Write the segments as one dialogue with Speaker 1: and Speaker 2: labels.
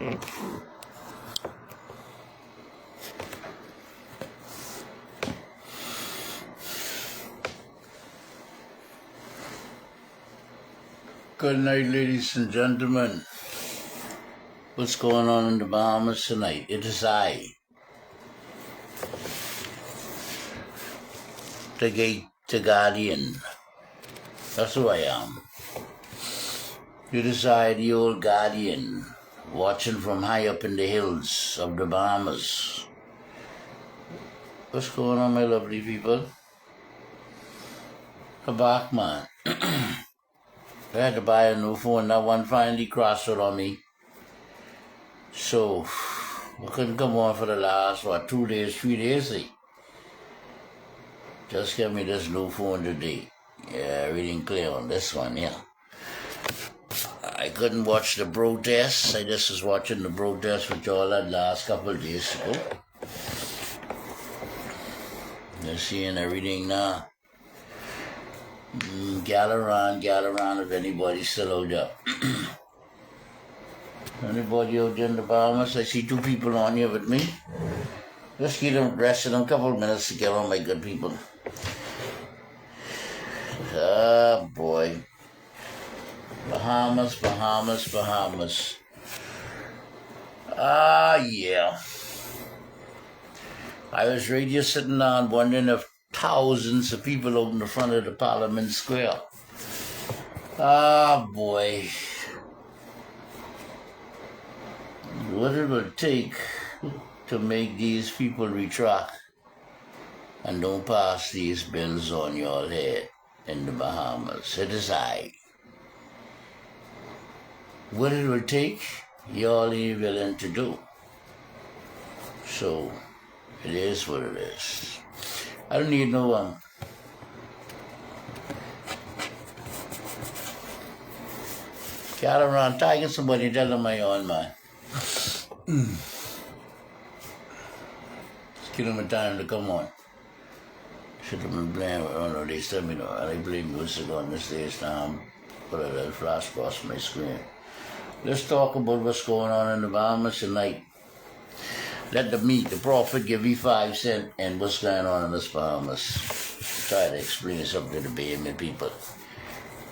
Speaker 1: Good night, ladies and gentlemen. What's going on in the Bahamas tonight? It is I, the Guardian. That's who I am. It is I, the old Guardian, watching from high up in the hills of the Bahamas. What's going on, my lovely people? I'm back, man. I had to buy a new phone. That one finally crossed it on me. So, I couldn't come on for the last, 2 days, 3 days. Just get me this new phone today. Yeah, everything clear on this one, yeah. I couldn't watch the protests. I just was watching the protests with y'all that last couple of days ago. Just seeing everything now. Gather around if anybody's still out there. Anybody out there in the Bahamas? I see 2 people on here with me. Just keep them resting a couple of minutes to get on, my good people. Ah, boy. Bahamas. Ah, yeah. I was right here sitting down wondering if thousands of people out in the front of the Parliament Square. Ah, boy. What it will take to make these people retract and don't pass these bills on your head in the Bahamas. It is I. What it will take, y'all ain't willing to do. So, it is what it is. I don't need no got around tagging somebody, tell them I on, man. Just give them a time to come on. Should have been playing, oh no, they said me no, I play music on this stage now. Put a little flash across my screen. Let's talk about what's going on in the Bahamas tonight. Let the meat, the prophet, give you 5 cents and what's going on in this Bahamas. Try to explain something to the Bahamian people.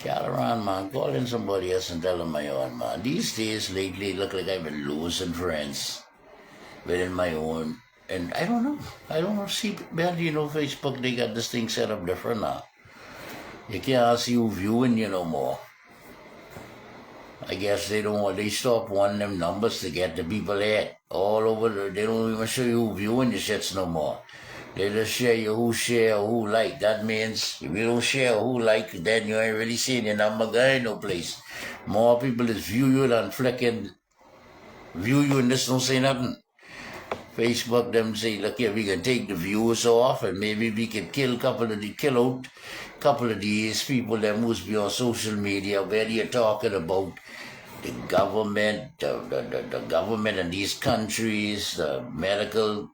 Speaker 1: Get around, man. Call in somebody else and tell them my own, man. These days, lately, look like I've been losing friends within my own. And I don't know. See, barely, Facebook, they got this thing set up different now. You can't see who viewing you no more. I guess they stop wanting them numbers to get the people there. All over, they don't even show you who viewing the shits no more. They just share you who share or who like. That means if you don't share who like, then you ain't really seeing your number going no place. More people is view you than flicking view you and this don't say nothing. Facebook them say, look here, we can take the viewers off and maybe we can kill out couple of these people that must be on social media where you're talking about the government, the government in these countries, the medical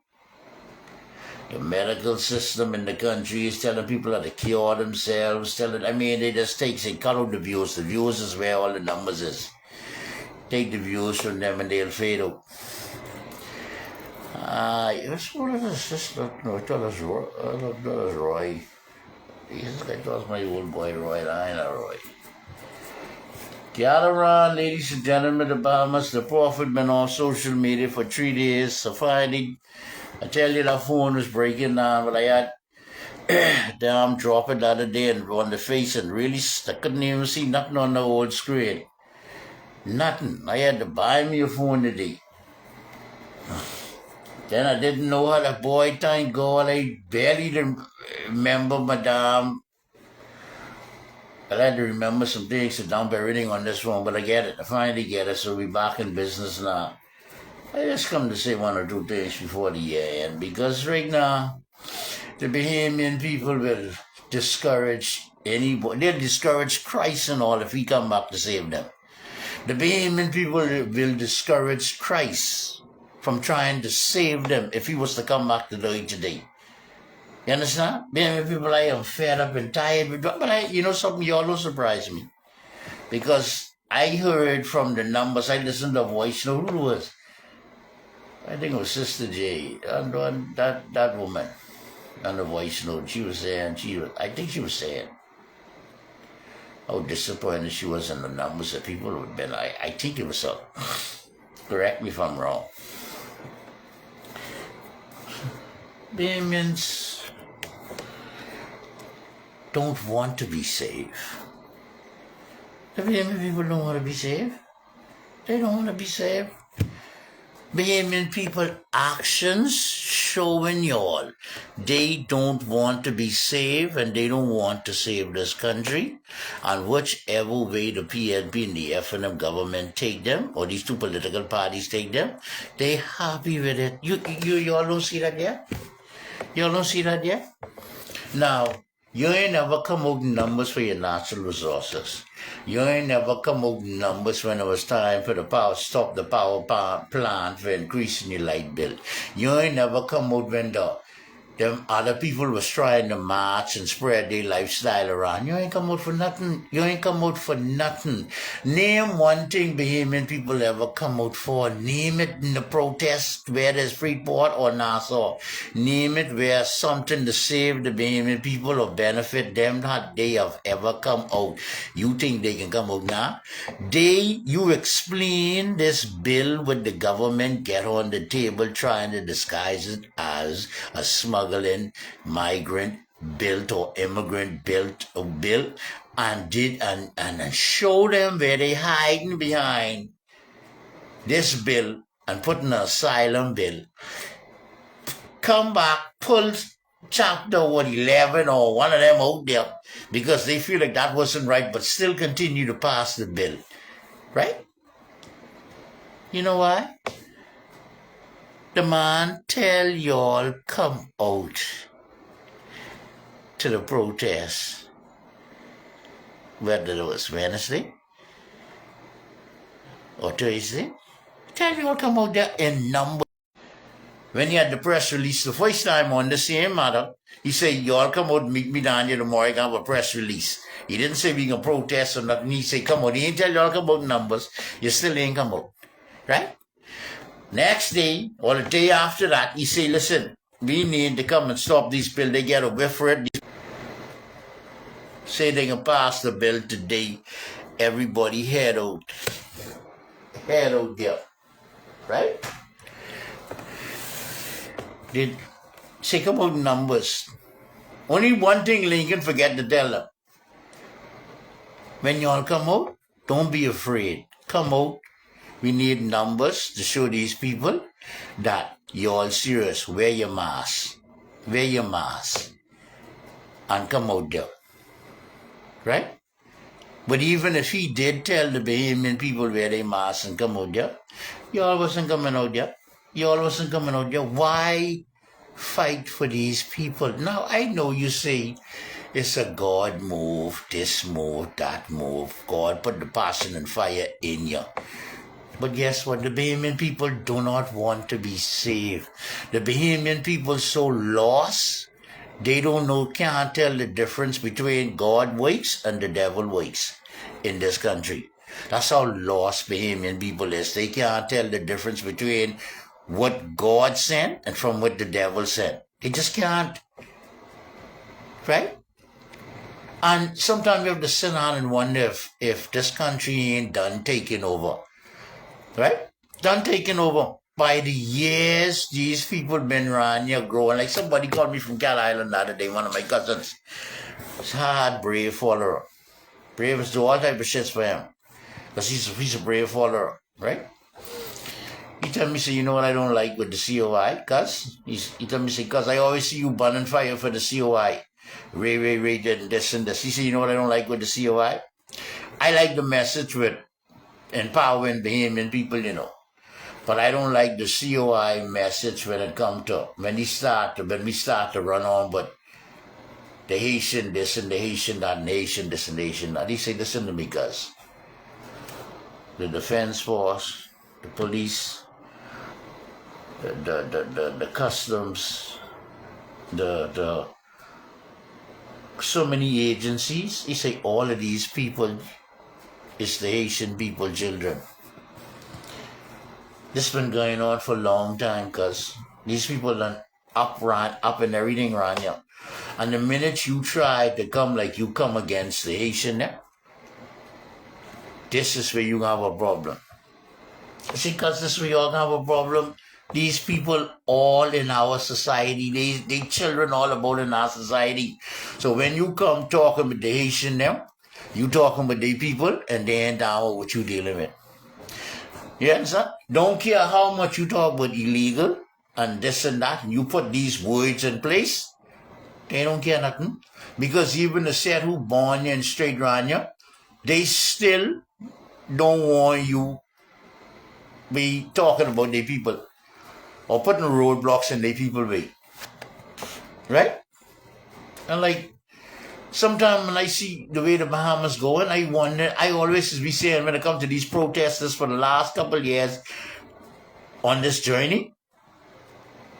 Speaker 1: system in the countries, telling people how to cure themselves, they just cut out the views. The views is where all the numbers is. Take the views from them and they'll fade out. What is this? No, I thought it was Roy. I thought it was my old boy Roy. I know Roy. Gather around, ladies and gentlemen, the Bahamas. The prophet been on social media for 3 days. So finally, I tell you, that phone was breaking down, but I had damn drop it the other day and on the face and really I couldn't even see nothing on the old screen. Nothing. I had to buy me a phone today. Then I didn't know how the boy time go, and I barely remember Madame. I had to remember some things to dump everything on this phone, but I get it. I finally get it, so we're back in business now. I just come to say 1 or 2 things before the year end, because right now, the Bahamian people will discourage anybody. They'll discourage Christ and all if we come back to save them. The Bahamian people will discourage Christ from trying to save them if he was to come back to do it today. You understand? Bahamian people, I am fed up and tired. But you know something, y'all don't surprise me. Because I heard from the numbers, I listened to a voice note. Who it was? I think it was Sister J, and that woman on the voice note. She was saying, I think she was saying how disappointed she was in the numbers that people would have been. I think it was so. Correct me if I'm wrong. Bahamians don't want to be saved. The Bahamian people don't want to be saved. They don't want to be saved. Bahamian people actions showing y'all they don't want to be saved and they don't want to save this country. And whichever way the PNP and the FNM government take them, or these two political parties take them, they happy with it. Y'all don't see that yet? Y'all don't see that yet? Now, you ain't never come out with numbers for your natural resources. You ain't never come out with numbers when it was time for stop the power plant for increasing your light bill. You ain't never come out when them other people was trying to march and spread their lifestyle around. You ain't come out for nothing. You ain't come out for nothing. Name one thing Bahamian people ever come out for. Name it in the protest where there's Freeport or Nassau. Name it where something to save the Bahamian people or benefit them that they have ever come out. You think they can come out now? You explain this bill with the government get on the table trying to disguise it as a smuggling migrant built or immigrant built bill and show them where they hiding behind this bill and put an asylum bill. Come back, pull chapter 11 or one of them out there because they feel like that wasn't right, but still continue to pass the bill. Right? You know why? The man tell y'all come out to the protest, whether it was Wednesday or Thursday. Tell y'all come out there in numbers. When he had the press release the first time on the same matter, he said, y'all come out and meet me down here tomorrow, I can have a press release. He didn't say we can protest or nothing. He said, come out. He ain't tell y'all come out in numbers. You still ain't come out. Right? Next day, or the day after that, he say, listen, we need to come and stop this bill. They get a whiff for it. Say they can pass the bill today. Everybody head out there. Right? They say, come out in numbers. Only one thing Lincoln forget to tell them. When y'all come out, don't be afraid. Come out. We need numbers to show these people that you're all serious. Wear your mask. Wear your mask. And come out there. Right? But even if he did tell the Bahamian people wear their masks and come out there, y'all wasn't coming out there. Y'all wasn't coming out there. Why fight for these people? Now, I know you say it's a God move, this move, that move. God put the passion and fire in you. But guess what? The Bahamian people do not want to be saved. The Bahamian people so lost, they don't know, can't tell the difference between God works and the devil works in this country. That's how lost Bahamian people is. They can't tell the difference between what God sent and from what the devil sent. They just can't. Right? And sometimes you have to sit down and wonder if this country ain't done taking over. Right? Done taking over. By the years, these people been around here growing. Like somebody called me from Cat Island the other day, one of my cousins. He's a hard, brave follower. Brave is do all type of shits for him. Because he's a brave follower. Right? He tell me, say, you know what I don't like with the COI? He tell me, say, cause I always see you burning fire for the COI. Ray, did this and this. He said, you know what I don't like with the COI? I like the message with empowering Bahamian people, you know. But I don't like the COI message when it come to, when we start to run on, but the Haitian this and the Haitian that, and Haitian this and Haitian that. He say, listen to me, guys. The Defense Force, the police, the customs, the so many agencies. He say all of these people It's the Haitian people, children. This been going on for a long time because these people done up and everything around here. And the minute you try to come like you come against the Haitian now, this is where you have a problem. See, because this is where you all have a problem. These people all in our society, they children all about in our society. So when you come talking with the Haitian now, you talking with the people and they ain't down with what you dealing with. You understand? Don't care how much you talk about illegal and this and that, and you put these words in place, they don't care nothing. Because even the set who born you and straight around you, they still don't want you be talking about their people or putting roadblocks in their people way. Right? And like, sometimes when I see the way the Bahamas going, I wonder, I always be saying when I come to these protesters for the last couple of years on this journey,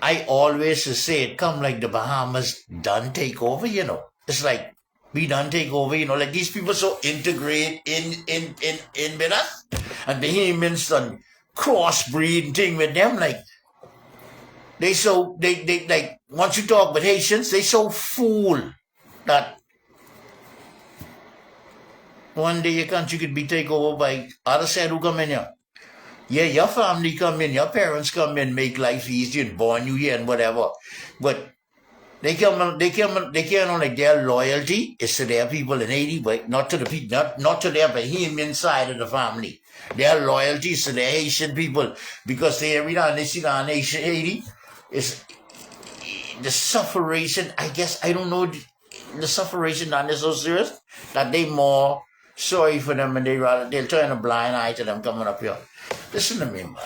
Speaker 1: I always say it come like the Bahamas done take over, you know. It's like we done take over, you know, like these people so integrate in with us. And Bahamians done crossbreed thing with them, like they like once you talk with Haitians, they so fool that one day your country could be taken over by other side who come in here. Yeah, your family come in, your parents come in, make life easier and born you here and whatever. But they can't like their loyalty is to their people in Haiti, but not to the people, not to their Bahamian side of the family. Their loyalty is to the Haitian people because they every time they see down Haiti, is the sufferation. I guess I don't know the sufferation not is so serious that they more sorry for them and they'll turn a blind eye to them coming up here. Listen to me, man.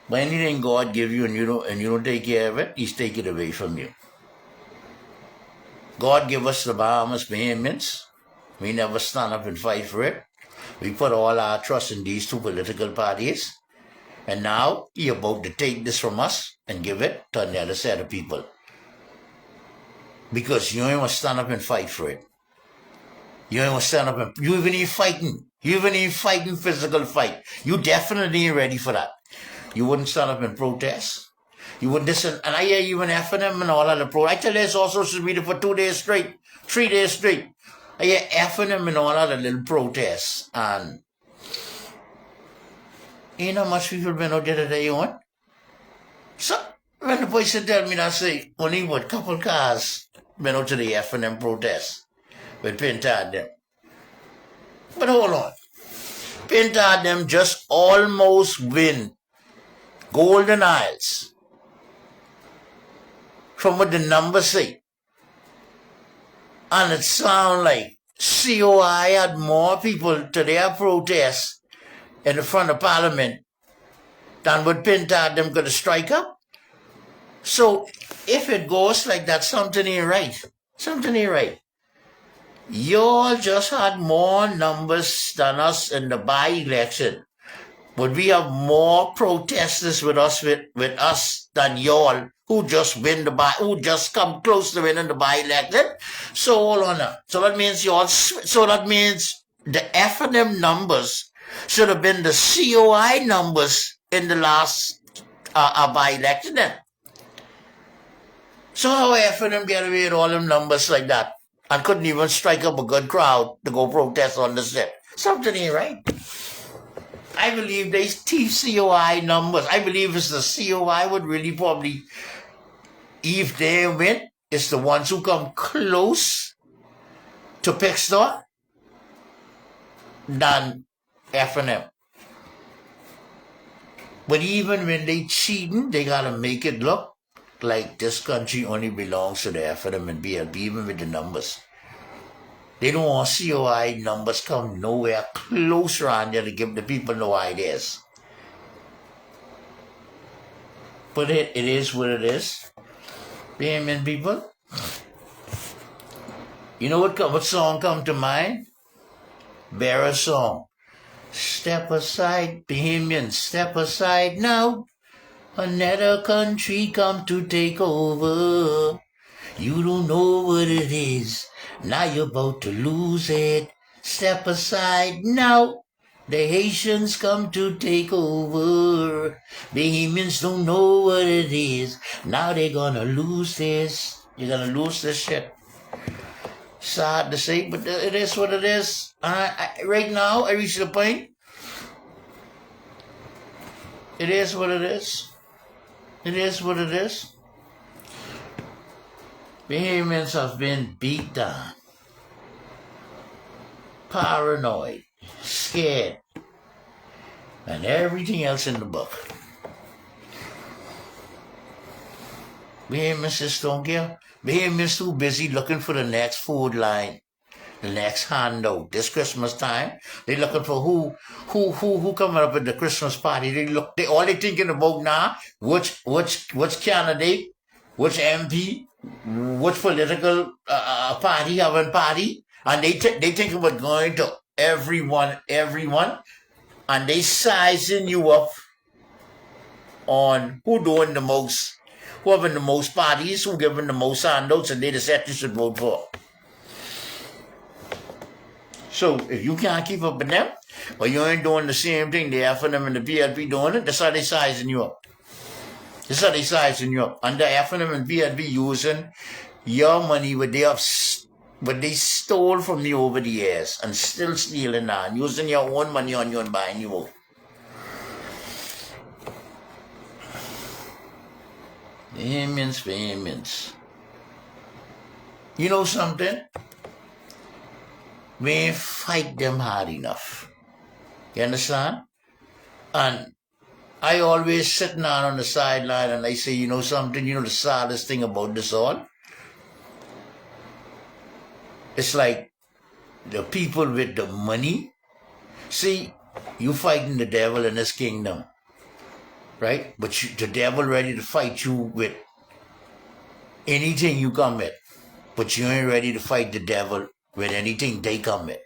Speaker 1: But anything God give you and you don't take care of it, He's taking it away from you. God give us the Bahamas Bahamians. We never stand up and fight for it. We put all our trust in these two political parties. And now He about to take this from us and give it to the other set of people. Because you ain't want to stand up and fight for it. You ain't want to stand up and you even ain't fighting. You even ain't fighting physical fight. You definitely ain't ready for that. You wouldn't stand up and protest. You wouldn't listen. And I hear you in FNM and all of the pro. I tell you it's all social media for 2 days straight, 3 days straight. I hear FNM and all of the little protests. And you know how much people been out there today on? So when the person tell me that say only what couple cars been out to the FNM protest with Pintard them. But hold on. Pintard them just almost win Golden Isles. From what the numbers say. And it sounds like COI had more people to their protest in the front of Parliament than what Pintard them could strike up. So if it goes like that, something ain't right. Something ain't right. Y'all just had more numbers than us in the by-election. But we have more protesters with us than y'all who just who just come close to winning the by-election. So hold on now. So that means the FNM numbers should have been the COI numbers in the last by-election then. So how FNM get away with all them numbers like that and couldn't even strike up a good crowd to go protest on the set? Something ain't right. I believe they COI numbers. I believe it's the COI would really probably, if they win, it's the ones who come close to Pixar than FNM. But even when they cheating, they gotta make it look like this country only belongs to the FNM and BLP, even with the numbers. They don't want COI numbers come nowhere close around there to give the people no ideas. But it is what it is. Bahamian people. You know what song come to mind? Bearer song. Step aside, Bahamians, step aside now. Another country come to take over. You don't know what it is. Now you're about to lose it. Step aside now. The Haitians come to take over. Bahamians don't know what it is. Now they're gonna lose this. You're gonna lose this shit. Sad to say, but it is what it is. Right now, I reached the point. It is what it is. It is what it is. Bahamians have been beat down, paranoid, scared, and everything else in the book. Bahamians just don't care. Bahamians too busy looking for the next food line, the next handout. This Christmas time, they looking for who coming up at the Christmas party. They all they thinking about now, which candidate, which MP, which political party having party, and they think about going to everyone, and they sizing you up on who doing the most, who having the most parties, who giving the most handouts, and they decide you should vote for. So if you can't keep up with them, or you ain't doing the same thing the FNM and the PLP doing it, that's how they sizing you up. That's how they sizing you up. And the FNM and PLP using your money what they stole from you over the years and still stealing now, and using your own money on you and buying you vote. Bahamians. You know something? We ain't fight them hard enough. You understand? And I always sitting down on the sideline and I say, you know something, you know the saddest thing about this all? It's like the people with the money. See, you fighting the devil in his kingdom, right? But the devil ready to fight you with anything you come with. But you ain't ready to fight the devil with anything they come with.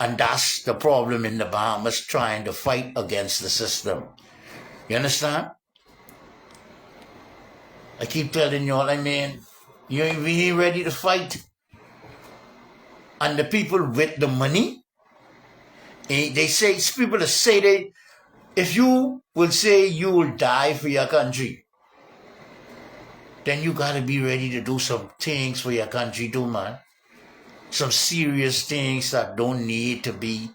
Speaker 1: And that's the problem in the Bahamas, trying to fight against the system. You understand? I keep telling y'all, we ain't ready to fight. And the people with the money, they say, people that say if you will say you will die for your country, then you gotta be ready to do some things for your country too, man. Some serious things that don't need to be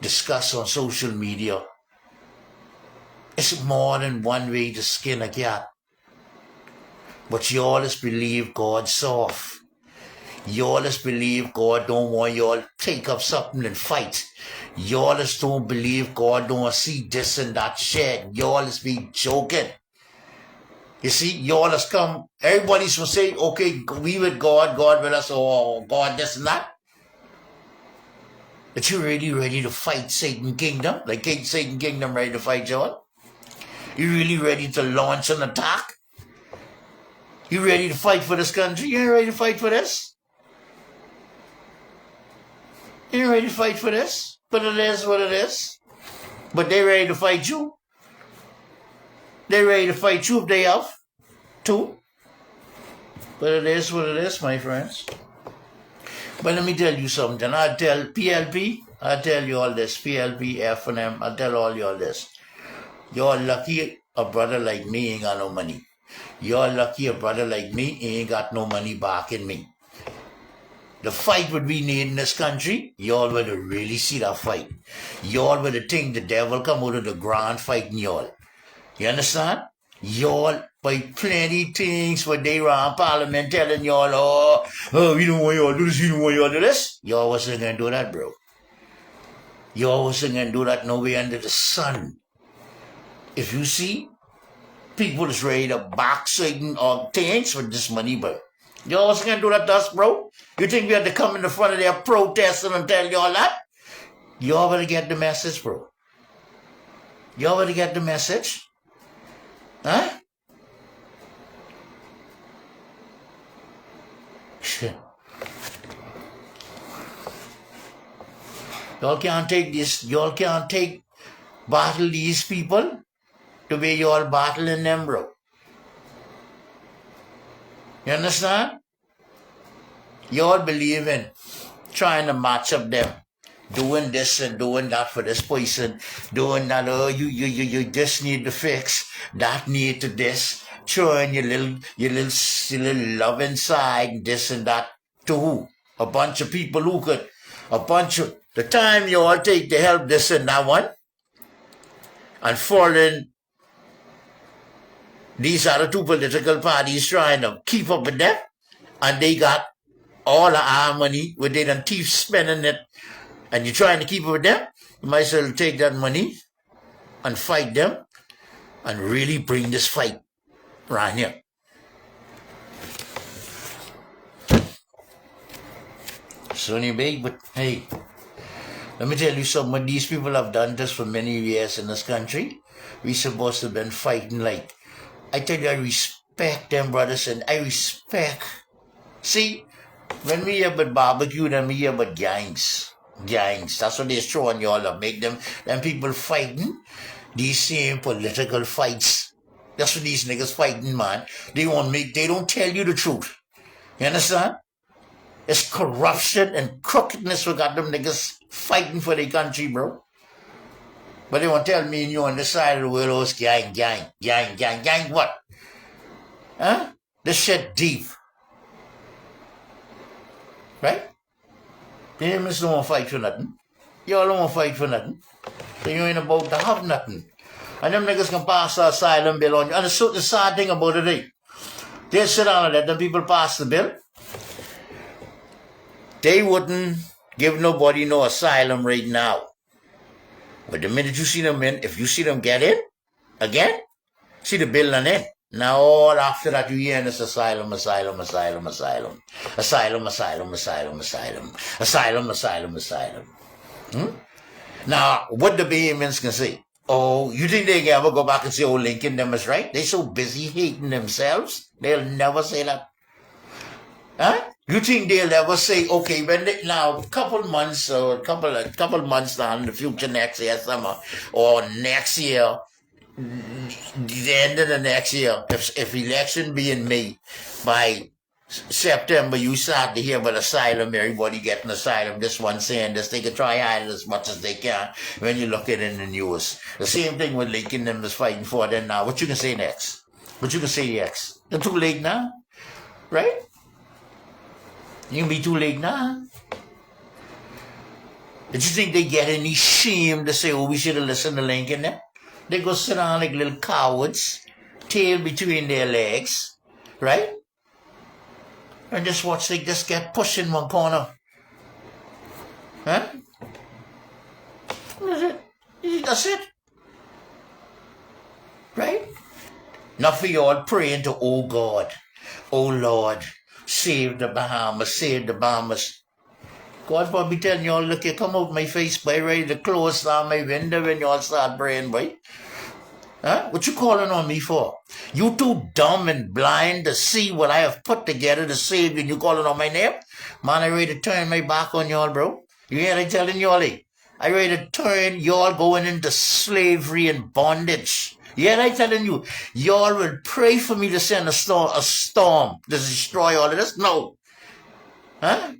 Speaker 1: discussed on social media. It's more than one way to skin a cat. But you always believe God's soft. You always believe God don't want you all to take up something and fight. You always don't believe God don't see this and that shit. You always be joking. You see, you always come, everybody's going to say, okay, we with God, God with us, or God this and that. But you really ready to fight Satan Kingdom? Like Satan Kingdom ready to fight you all? You really ready to launch an attack? You ready to fight for this country? You ain't ready to fight for this? You ain't ready to fight for this? But it is what it is. But they ready to fight you. They ready to fight you if they have to. But it is what it is, my friends. But let me tell you something. I'll tell PLP, I'll tell you all this. PLP, FNM, I'll tell all you all this. You're lucky a brother like me ain't got no money. You're lucky a brother like me ain't got no money backing me. The fight would be need in this country, y'all would really see that fight. Y'all would think the devil come out of the ground fighting y'all. You understand? Y'all, by plenty things when they around Parliament telling y'all, oh, we don't want y'all to do this, we don't want y'all to do this. Y'all wasn't going to do that, bro. Y'all wasn't going to do that no way under the sun. If you see, people is ready to back certain things with this money, bro. Y'all wasn't going to do that to us, bro. You think we had to come in the front of their protesting and tell y'all that? Y'all better get the message, bro. Y'all better get the message. Huh? Shit. Y'all can't take this. Y'all can't battle these people the way y'all battling them, bro. You understand? You all believe in trying to match up them, doing this and doing that for this person, doing that. Oh, you just need to fix that. Need to this. Throwing your little love inside, this and that to who? A bunch of people who could, the time you all take to help this and that one, and falling. These are the two political parties trying to keep up with them, and they got all of our money where they done thief spending it, and you're trying to keep up with them. You might as well take that money and fight them and really bring this fight right here. Sonny big, but hey, let me tell you something. These people have done this for many years in this country. We supposed to have been fighting like. I tell you, I respect them, brothers, and I respect. See, when we hear about barbecue, then we hear about gangs. Gangs. That's what they're throwing y'all up. Make them people fighting these same political fights. That's what these niggas fighting, man. They don't tell you the truth. You understand? It's corruption and crookedness we got them niggas fighting for their country, bro. But they won't tell me and you on the side of the world, oh, gang what? Huh? This shit deep. Right? They don't want to fight for nothing. Y'all don't want to fight for nothing. So you ain't about to have nothing. And them niggas can pass the asylum bill on you. And the sad thing about it is, they sit down and let them people pass the bill. They wouldn't give nobody no asylum right now. But the minute you see them in, if you see them get in, again, see the bill and in. Now all after that you hear this asylum. Now, what the Bahamians can say? Oh, you think they can ever go back and say, oh, Lincoln them is right? They so busy hating themselves, they'll never say that. Huh? You think they'll ever say, okay, when they, now a couple months or a couple months down in the future, next year summer or next year, the end of the next year, if election be in May, by September you start to hear about asylum, everybody getting asylum, this one saying this, they can try hide it as much as they can when you look at it in the news. The same thing with Lincoln them is fighting for then now. What you can say next? What you can say next? It's too late now, right? You can be too late now. Did you think they get any shame to say, oh, we should have listened to Lincoln then? They go sit down like little cowards, tail between their legs, right? And just watch they just get pushed in one corner. Huh? That's it. That's it. Right? Not for y'all praying to, oh God, oh Lord, save the Bahamas, save the Bahamas. God probably telling y'all, look, you come out my face, boy, ready to close down my window when y'all start praying, boy. Huh? What you calling on me for? You too dumb and blind to see what I have put together to save you, and you calling on my name? Man, I ready to turn my back on y'all, bro. You hear I telling y'all, I ready to turn y'all going into slavery and bondage. Yeah, I telling you, y'all will pray for me to send a storm to destroy all of this? No. Huh?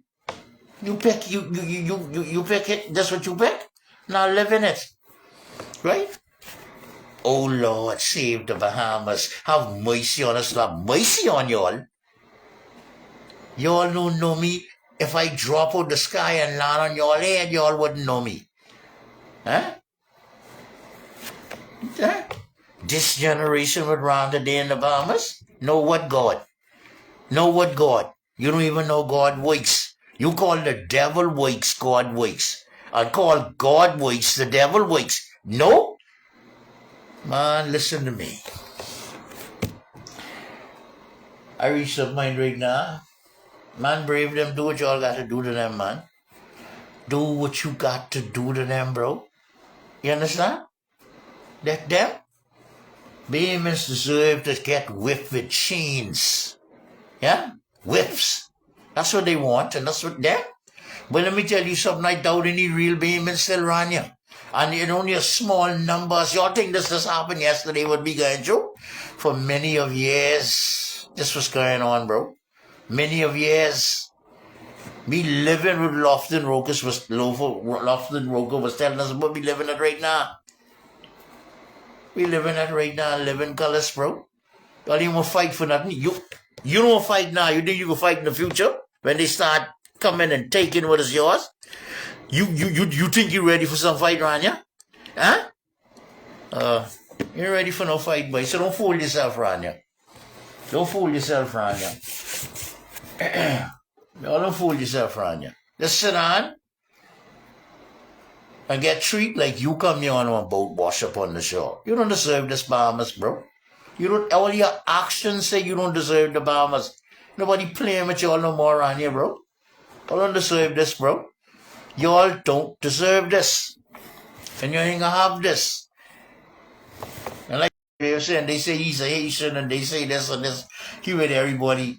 Speaker 1: You pick it. That's what you pick. Now live in it. Right? Oh Lord, save the Bahamas. Have mercy on us. Have mercy on y'all. Y'all don't know me. If I drop out the sky and land on y'all head, y'all wouldn't know me. Huh? Huh? This generation would round today in the Bahamas? Know what God? Know what God? You don't even know God works. You call the devil works, God works. I call God works, the devil works. No? Man, listen to me. I reached a point right now. Man, brave them, do what y'all got to do to them, man. Do what you got to do to them, bro. You understand? That them? Bahamians deserve to get whipped with chains. Yeah? Whips. That's what they want, and that's what they're. But let me tell you something, I doubt any real Bahamians still around here. And in only a small numbers. Y'all think this just happened yesterday would be going through? For many of years. This was going on, bro. Many of years. Me living with Lofton Roker was telling us about me living it right now. We living it right now, living colors, bro. Don't even fight for nothing. You don't fight now. You think you can fight in the future when they start coming and taking what is yours? You think you're ready for some fight, Rania? Huh? You're ready for no fight, boy. So don't fool yourself, Rania. Don't fool yourself, Rania. Don't fool yourself, Rania. Just sit down and get treated like you come here on a boat wash up on the shore. You don't deserve this Bahamas, bro. You don't. All your actions say you don't deserve the Bahamas. Nobody playing with y'all no more around here, bro. Y'all don't deserve this, bro. Y'all don't deserve this. And you ain't gonna have this. And like they were saying, they say he's a Haitian and they say this and this. He with everybody.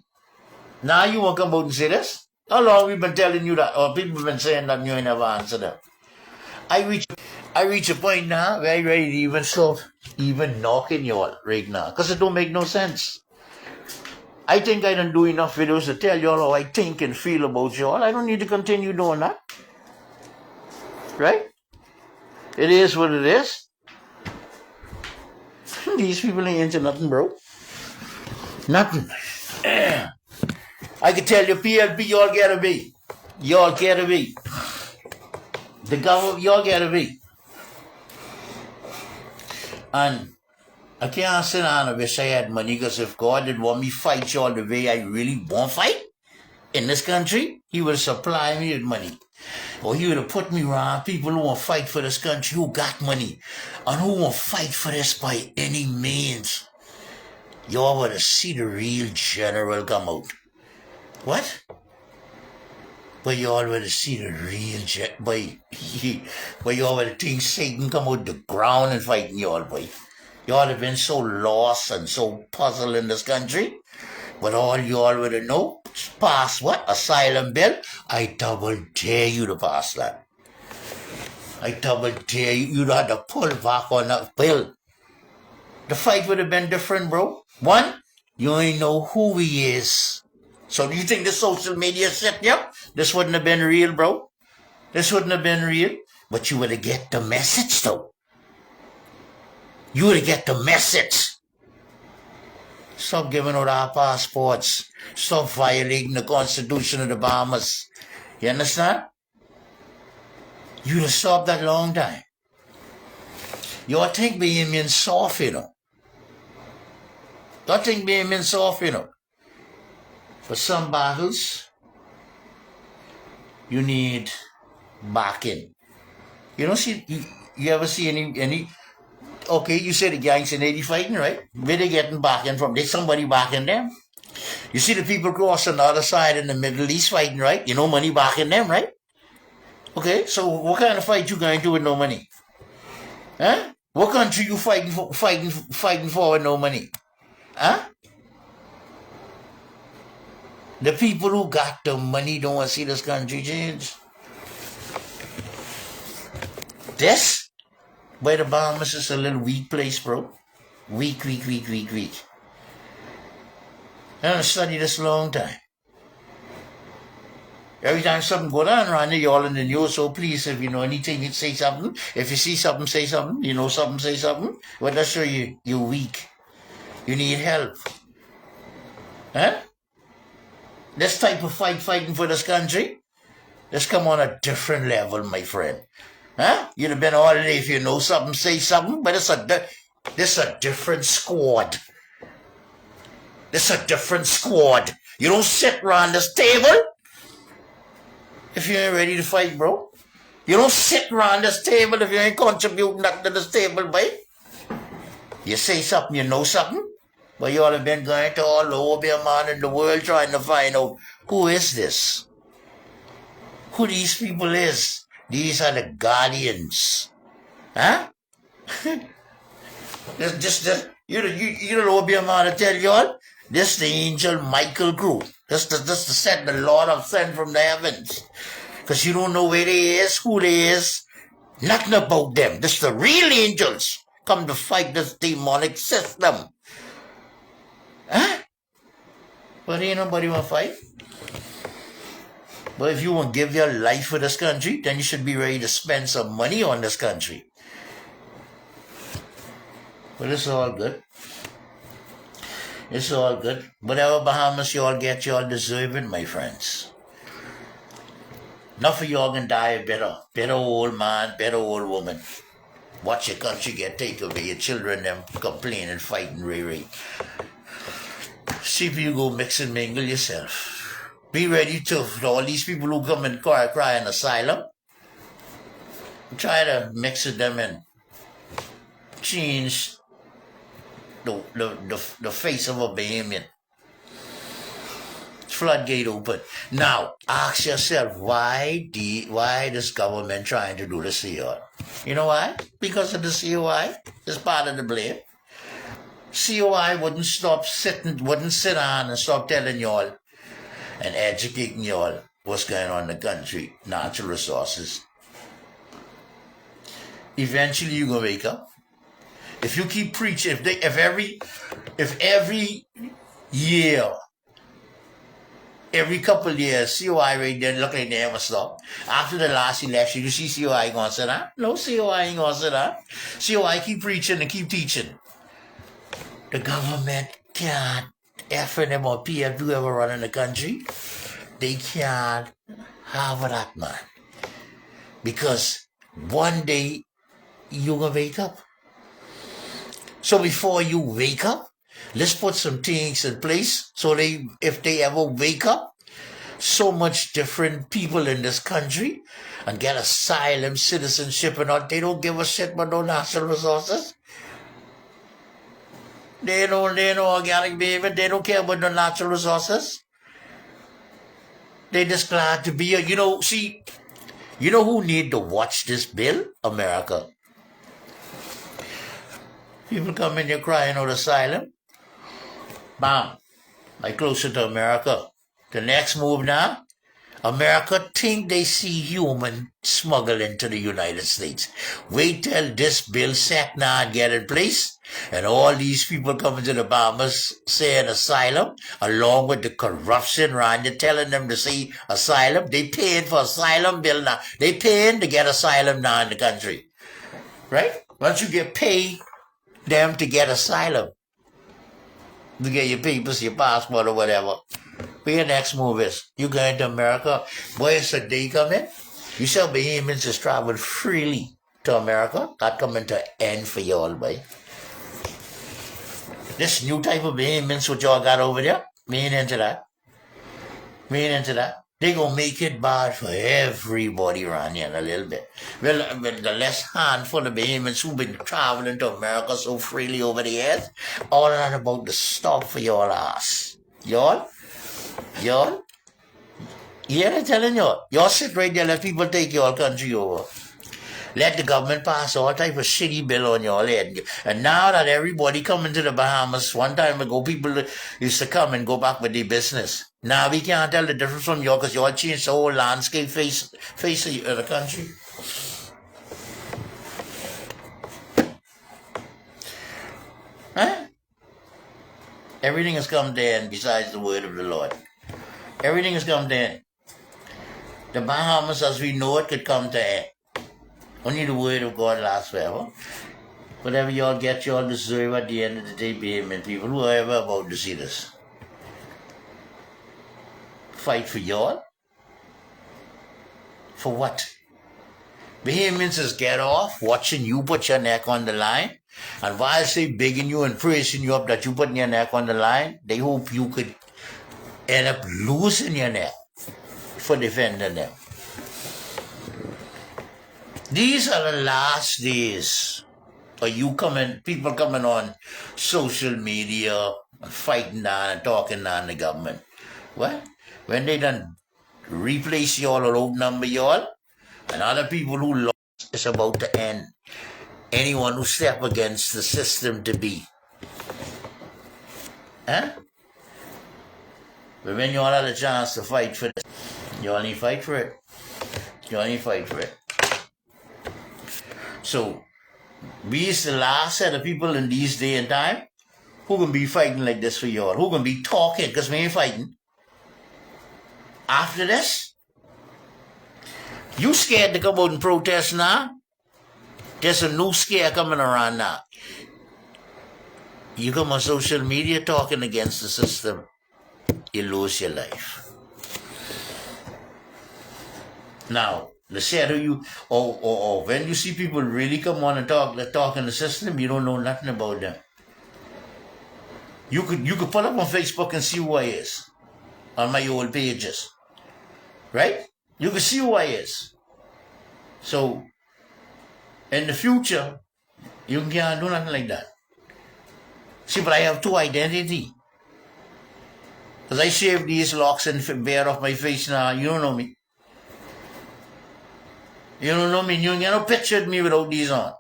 Speaker 1: Now you won't come out and say this? How long we been telling you that? Or people been saying that and you ain't never answered them? I reach a point now where I'm ready to even stop even knocking y'all right now. Because it don't make no sense. I think I done do enough videos to tell y'all how I think and feel about y'all. I don't need to continue doing that. Right? It is what it is. These people ain't into nothing, bro. Nothing. I can tell you, PLP, y'all gotta be. Y'all gotta be. The government, y'all gotta be. And I can't sit down and wish I had money, because if God did want me fight y'all the way I really want to fight in this country, he would supply me with money. Or he would have put me around people who want to fight for this country, who got money, and who want to fight for this by any means. Y'all would have seen the real general come out. What? But y'all would have seen the real but y'all would have seen Satan come out the ground and fighting y'all, boy. Y'all have been so lost and so puzzled in this country. But all y'all would have known, pass what? Asylum bill? I double dare you to pass that. I double dare you. You'd have to pull back on that bill. The fight would have been different, bro. One, you ain't know who he is. So do you think the social media shit, yeah? This wouldn't have been real, bro. This wouldn't have been real. But you would have get the message, though. You would have get the message. Stop giving out our passports. Stop violating the Constitution of the Bahamas. You understand? You'd have stopped that long time. Y'all think being soft, you know. Y'all think being soft, you know. For some battles, you need backing. You don't see, you ever see any, okay, you say the gangs in 80 fighting, right? Where they getting backing from? There's somebody backing them. You see the people cross on the other side in the Middle East fighting, right? You know money backing them, right? Okay, so what kind of fight you going to do with no money? Huh? What country you fighting for with no money? Huh? The people who got the money don't want to see this country change. This, by the Bahamas, is a little weak place, bro. Weak. I done studied this a long time. Every time something go down around here, y'all in the news, so please, if you know anything, you say something. If you see something, say something. You know something, say something. Well, that's show you you're weak. You need help. Huh? This type of fighting for this country, this come on a different level, my friend. Huh? You'd have been all day if you know something, say something, but this a different squad. This a different squad. You don't sit around this table if you ain't ready to fight, bro. You don't sit around this table if you ain't contributing nothing to this table, boy. You say something, you know something. But you all have been going to all over your man in the world trying to find out who is this? Who these people is? These are the guardians. Huh? You don't know your man to tell you all? This the angel Michael crew. This the send the Lord of sent from the heavens. Because you don't know where they is, who they is. Nothing about them. This the real angels come to fight this demonic system. Huh? But ain't nobody want to fight. But if you want to give your life for this country, then you should be ready to spend some money on this country. But it's all good. It's all good. Whatever Bahamas you all get, you all deserve it, my friends. Enough of y'all can die better. Better old man, better old woman. Watch your country get taken away. Your children them complain and fight and ray. See if you go mix and mingle yourself. Be ready for all these people who come and cry an asylum. Try to mix with them and change the face of a Bahamian. Floodgate open. Now, ask yourself, why this government trying to do this to y'all? You know why? Because of the COI. It's part of the blame. COI wouldn't sit down and stop telling y'all and educating y'all what's going on in the country, natural resources. Eventually you're gonna wake up. If you keep preaching, if every year, every couple of years, COI rate didn't look like they ever stop. After the last election, you see COI gonna sit down? No, COI ain't gonna sit down. COI keep preaching and keep teaching. The government can't effort them or PF whoever running the country. They can't have that, man. Because one day you're gonna wake up. So before you wake up, let's put some things in place so if they ever wake up, so much different people in this country and get asylum, citizenship and all, they don't give a shit about no natural resources. They know organic behavior, they don't care about the natural resources. They just glad to be here. You know who need to watch this bill? America. People come in here crying out asylum. Bam. Like closer to America. The next move now, America think they see human smuggle into the United States. Wait till this bill set now and get in place, and all these people coming to the Bahamas saying asylum, along with the corruption around you telling them to say asylum. They paying for asylum bill now. They paying to get asylum now in the country. Right? Once you get paid them to get asylum, to get your papers, your passport or whatever, where your next move is. You going to America, boy, it's a day coming. You shall Bahamians just travel freely to America. That coming to end for y'all, boy. This new type of Bahamians what y'all got over there, we ain't into that. They gonna make it bad for everybody around here in a little bit. Well, the less handful of Bahamians who've been traveling to America so freely over the years, all of that about to stop for y'all ass. Y'all, yeah, I'm telling y'all sit right there, let people take your country over. Let the government pass all type of shitty bill on your head. And now that everybody coming to the Bahamas, one time ago, people used to come and go back with their business. Now we can't tell the difference from y'all because y'all changed the whole landscape face of the country. Huh? Everything has come to end besides the word of the Lord. Everything has come to end. The Bahamas as we know it could come to end. Only the word of God lasts forever. Whatever y'all get, y'all deserve at the end of the day, Bahamian people, who are ever about to see this. Fight for y'all? For what? Bahamians just get off watching you put your neck on the line, and while they begging you and praising you up that you putting your neck on the line, they hope you could end up losing your neck for defending them. These are the last days of people coming on social media and fighting down and talking down the government. What? When they done replace y'all or outnumber y'all, and other people who lost, it's about to end. Anyone who step against the system to be. Huh? But when y'all had a chance to fight for this, y'all need to fight for it. So, we is the last set of people in these day and time Who gonna be fighting like this for y'all? Who gonna be talking? Because we ain't fighting. After this, you scared to come out and protest now? There's a new scare coming around now. You come on social media talking against the system, you lose your life. Now, the sadder you, or when you see people really come on and talk in the system, you don't know nothing about them. You could pull up on Facebook and see who I is on my old pages, right? You can see who I is. So, in the future, you can't do nothing like that. See, but I have two identity. Because I shave these locks and bear off my face now. You don't know me. You don't know me. You ain't got no picture of me without these on.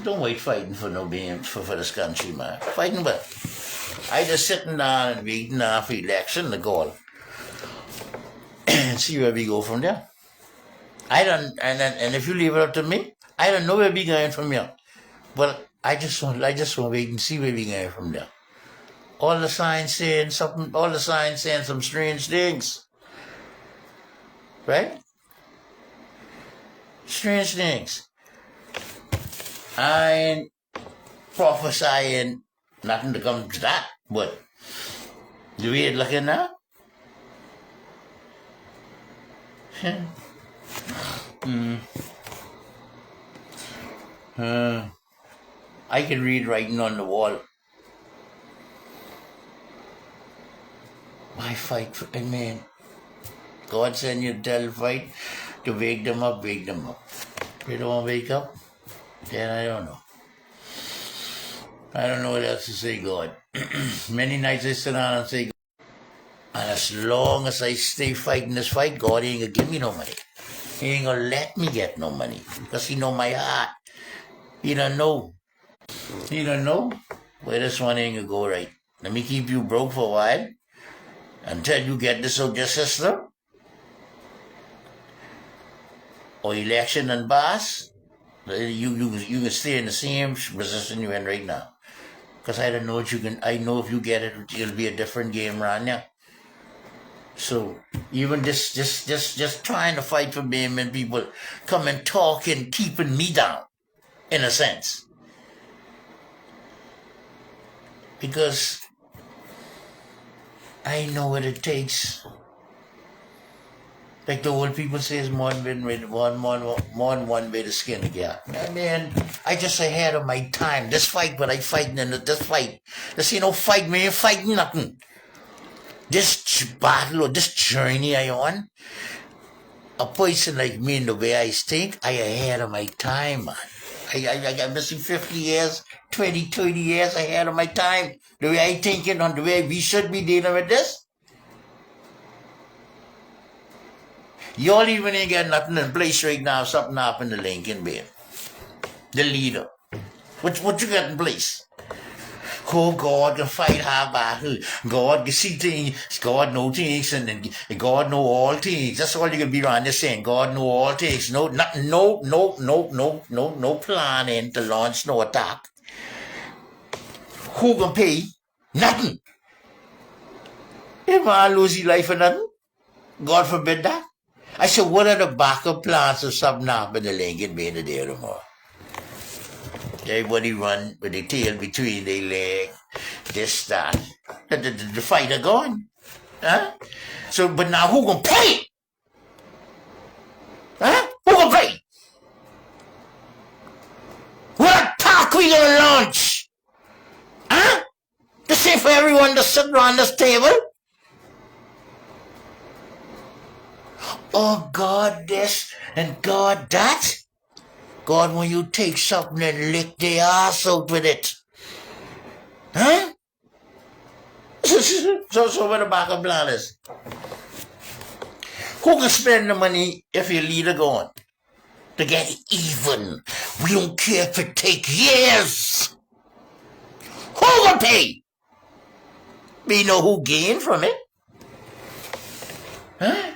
Speaker 1: Don't wait fighting for no being for this country, man. Fighting what? I just sitting down and waiting for election to go and see where we go from there. I don't, and if you leave it up to me, I don't know where we going from here. But I just want to wait and see where we going from there. All the signs saying some strange things. Right? Strange things. I ain't prophesying nothing to come to that, but the way it's looking now, I can read writing on the wall. Why fight for a man? God send you to tell fight to wake them up, wake them up. If they don't want to wake up, then I don't know. I don't know what else to say, God. Many nights I sit down and say, and as long as I stay fighting this fight, God ain't gonna give me no money. He ain't gonna let me get no money because he know my heart. He don't know. He don't know where this one ain't gonna go right. Let me keep you broke for a while until you get this out your system. Or election and pass. You can stay in the same position you're in right now. Because I don't know what you can. I know if you get it, it'll be a different game right now. So even just trying to fight for me, and people come and talk and keeping me down, in a sense. Because I know what it takes. Like the old people say, it's more than one way to skin a cat. I mean, I just ahead of my time. This fight, but I fighting in this fight. This ain't no fight, man. Fighting nothing. This battle or this journey I on, a person like me in the way I think, I ahead of my time, man. I got missing 50 years, 20, 30 years ahead of my time. The way I thinking on the way we should be dealing with this. Y'all even ain't got nothing in place right now. Something happened to Lincoln, babe. The leader. What you got in place? Oh, God can fight our battle. God can see things. God know things, and God know all things. That's all you can be around there saying. God know all things. No planning to launch no attack. Who can pay? Nothing. If I lose your life or nothing, God forbid that. I said, what are the backup plans if something happened to Lincoln being there tomorrow? Everybody run with their tail between their legs, this, that. The fight are gone. Huh? So, but now who gonna pay? Huh? Who gonna pay? What attack we gonna launch? Huh? To say for everyone to sit around this table? Oh, God this and God that? God, when you take something and lick the ass out with it. Huh? So what the backup plan is? Who can spend the money if your leader gone? To get even. We don't care if it take years. Who will pay? We know who gained from it. Huh?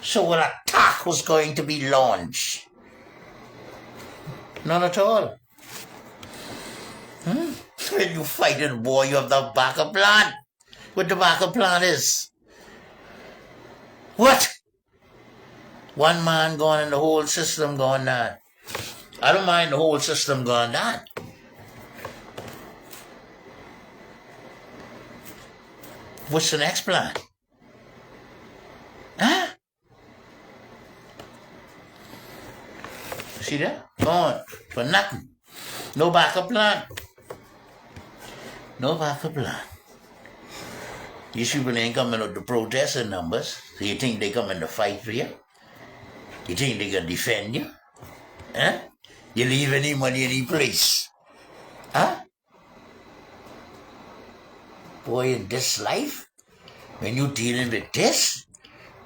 Speaker 1: So an attack was going to be launched. None at all. When you fight in war, you have the backup plan. What the backup plan is? What? One man gone and the whole system gone down. I don't mind the whole system going down. What's the next plan? Huh? See that? Gone. For nothing. No backup plan. No backup plan. These people ain't coming out to protest in numbers. So you think they coming to fight for you? You think they gonna defend you? Huh? You leave any money any place? Huh? Boy, in this life, when you dealing with this,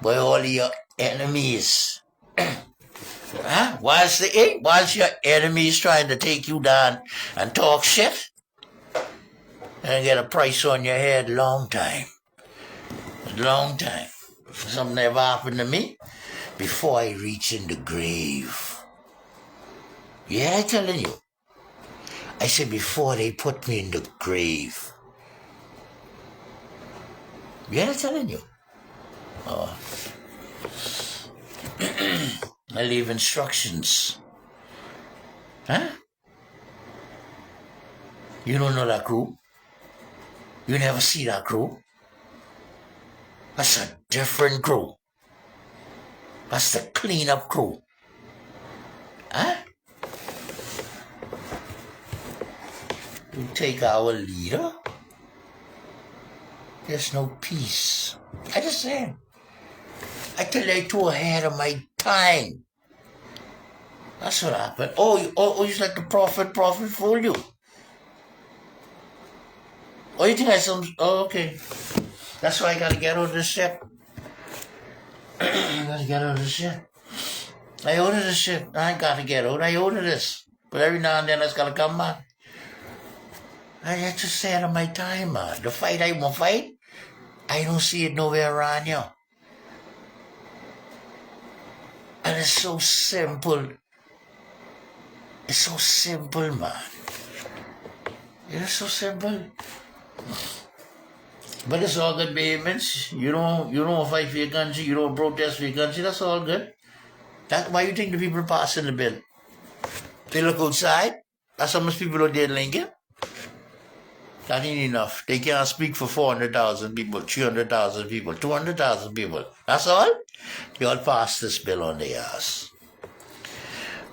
Speaker 1: boy, all your enemies. Huh? Whilst your enemies trying to take you down and talk shit, and get a price on your head long time. Long time. Something never happened to me before I reach in the grave. Yeah, I'm telling you. I said before they put me in the grave. Yeah, I'm telling you. Oh. I leave instructions. Huh? You don't know that crew? You never see that crew? That's a different crew. That's the cleanup crew. Huh? You take our leader, there's no peace. I just said. I tell you, I too ahead of my time. That's what happened. Oh, you like the prophet fooled you. Oh, you think I some? Oh, okay. That's why I gotta get out of this shit. I gotta get out of this shit. I order this shit. I ain't gotta get out. I order this. But every now and then it's gotta come back. I just say out of my time, man. The fight I want to fight, I don't see it nowhere around here. And it's so simple. It's so simple, man. It's so simple. But it's all good behaviors. You don't fight for your country, you don't protest for your country, that's all good. That's why you think the people passing the bill. They look outside, that's how much people out there in Lincoln. That ain't enough. They can't speak for 400,000 people, 300,000 people, 200,000 people. That's all? They all pass this bill on their ass.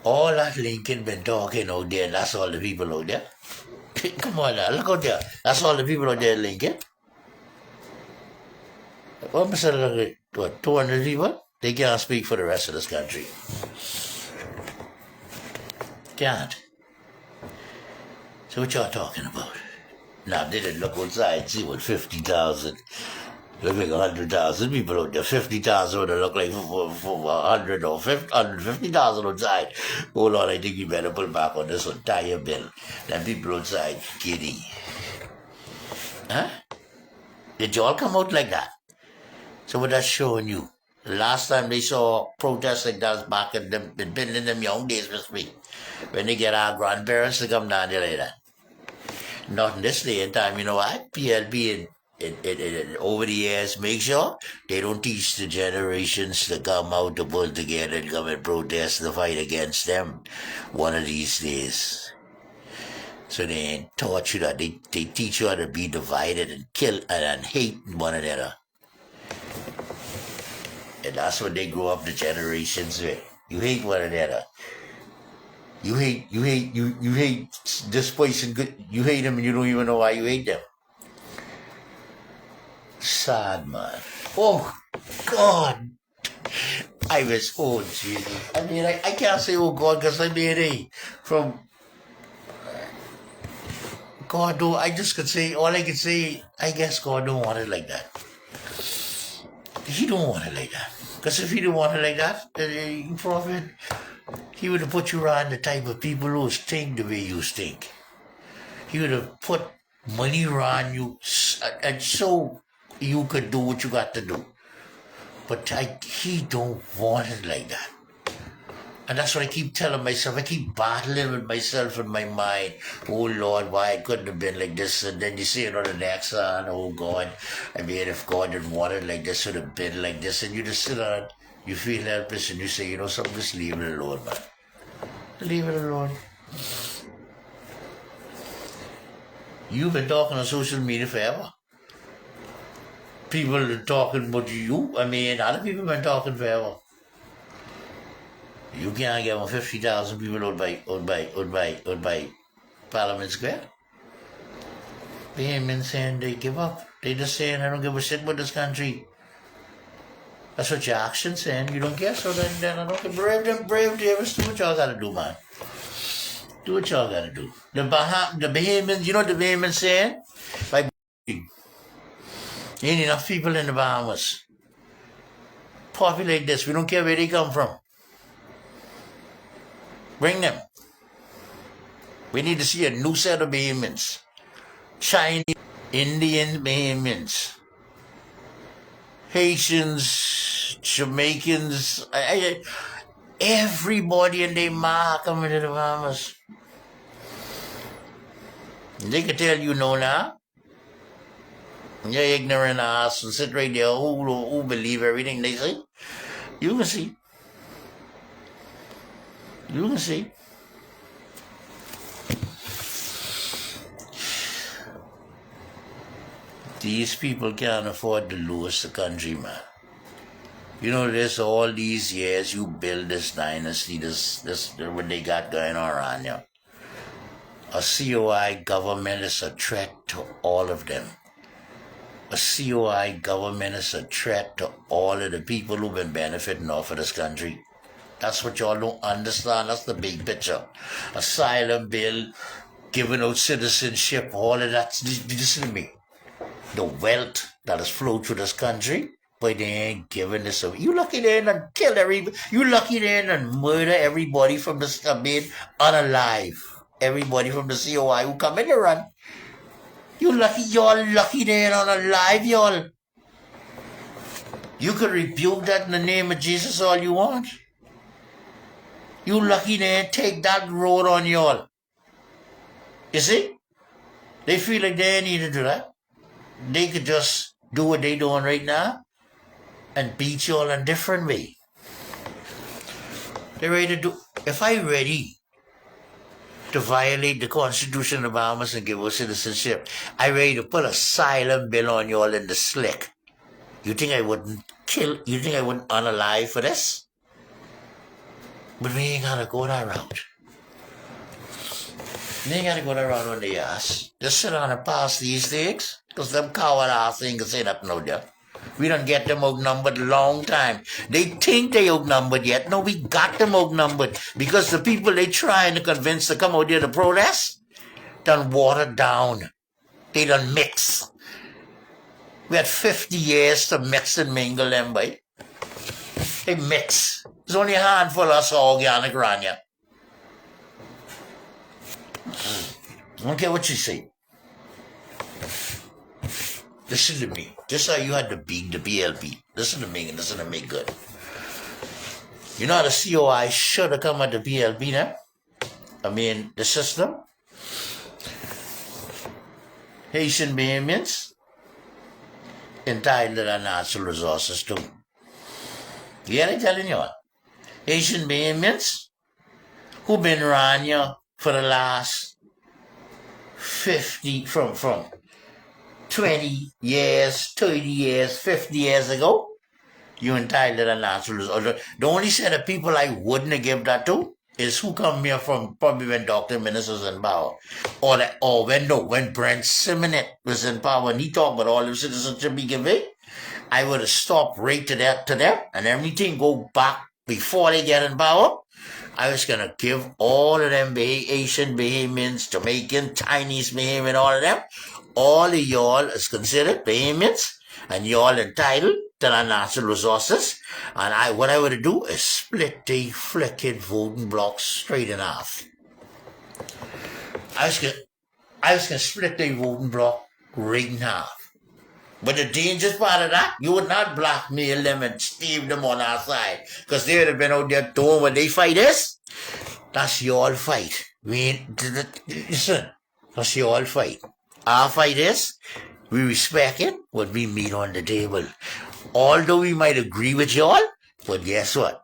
Speaker 1: All that Lincoln been talking out there, that's all the people out there. Come on now, look out there. That's all the people out there in Lincoln. What percent of the, 200 people? They can't speak for the rest of this country. Can't. So what y'all talking about? Now, they didn't look outside and see what 50,000, look like 100,000 people out there. 50,000 would have looked like 100 or 150,000 outside. Hold on, I think you better pull back on this entire bill. Them people outside, giddy. Huh? Did y'all come out like that? So what that's showing you? The last time they saw protests like that was back in them young days, must be. When they get our grandparents to come down there like that. Not in this day and time, you know what? PLP and over the years make sure they don't teach the generations to come out to pull together and come and protest the fight against them one of these days. So they ain't taught you that. They teach you how to be divided and kill and hate one another. And that's what they grow up the generations with. You hate one another. You hate this person. You hate them and you don't even know why you hate them. Sad, man. Oh, God. I was, oh, Jesus. I mean, I can't say, oh, God, because I mean, from God, though, I just could say, all I could say, I guess God don't want it like that. He don't want it like that. Because if he didn't want it like that, the prophet, he would have put you around the type of people who stink the way you stink. He would have put money around you and so you could do what you got to do. But he don't want it like that. And that's what I keep telling myself. I keep battling with myself in my mind. Oh, Lord, why I couldn't have been like this. And then you see it on the next one. Oh, God. I mean, if God didn't want it like this, it would have been like this. And you just sit on it. You feel helpless and you say, you know something, just leave it alone, man. Leave it alone. You've been talking on social media forever. People are talking about you. I mean, other people have been talking forever. You can't get 50,000 people out by Parliament Square. They ain't been saying they give up. They just saying, I don't give a shit about this country. That's what your action's saying. You don't care, so then I don't care. Brave them, just do what y'all gotta do, man. Do what y'all gotta do. The Bahamians, you know what the Bahamians saying? Like, ain't enough people in the Bahamas. Populate this. We don't care where they come from. Bring them. We need to see a new set of Bahamians. Chinese, Indian Bahamians, Haitians, Jamaicans, everybody and their ma coming to the Bahamas. They can tell you no now. You're ignorant ass and sit right there who believe everything they say. You can see. You can see. These people can't afford to lose the country, man. You know, this all these years you build this dynasty, this what they got going on around here. A COI government is a threat to all of them. A COI government is a threat to all of the people who've been benefiting off of this country. That's what y'all don't understand. That's the big picture. Asylum bill, giving out citizenship, all of that. Listen to me. The wealth that has flowed through this country, but they ain't giving this away. You lucky they ain't kill everybody. You lucky they ain't murder everybody from the unalive. Everybody from the COI who come in and run. You lucky, y'all lucky they ain't unalive, y'all. You could rebuke that in the name of Jesus all you want. You lucky they ain't take that road on y'all. You see? They feel like they ain't need to do that. They could just do what they doing right now and beat y'all in a different way. They're ready to do. If I ready to violate the Constitution of the Bahamas and give us citizenship, I ready to put asylum bill on y'all in the slick. You think I wouldn't kill? You think I wouldn't unalive for this? But we ain't gotta go that route. We ain't gotta go that route on the ass. Just sit down and pass these things. Because them coward ass ain't gonna say nothing out there. We don't get them outnumbered a long time. They think they outnumbered yet. No, we got them outnumbered. Because the people they trying to convince to come out there to protest done watered down. They done mix. We had 50 years to mix and mingle them, boy. They mix. There's only a handful of us organic around here. I don't care what you say. Listen to me. Just how you had to beat the BLP. Listen to me and listen to me good. You know how the COI should have come at the BLP now? I mean, the system. Haitian Bahamians entitled to their natural resources too. Yeah, they telling you what? Haitian Bahamians who been around here for the last 50, from 20 years, 30 years, 50 years ago, you entitled to the natural resources. The only set of people I wouldn't have given that to is who come here from probably when Dr. Ministers in power. Or when Brent Simonet was in power and he talked about all the citizenship he gave it, I would have stopped right to them and everything go back before they get in power. I was going to give all of them Asian Bahamians, Jamaican, Chinese Bahamian, all of them. All of y'all is considered Bahamians and y'all entitled to the natural resources. And what I would do is split the flicking voting blocks straight in half. I was going to split the voting block right in half. But the dangerous part of that, you would not blackmail them and stave them on our side. Because they would have been out there doing what they fight is. That's your fight. Listen, that's your fight. Our fight is, we respect it, but we meet on the table. Although we might agree with y'all, but guess what?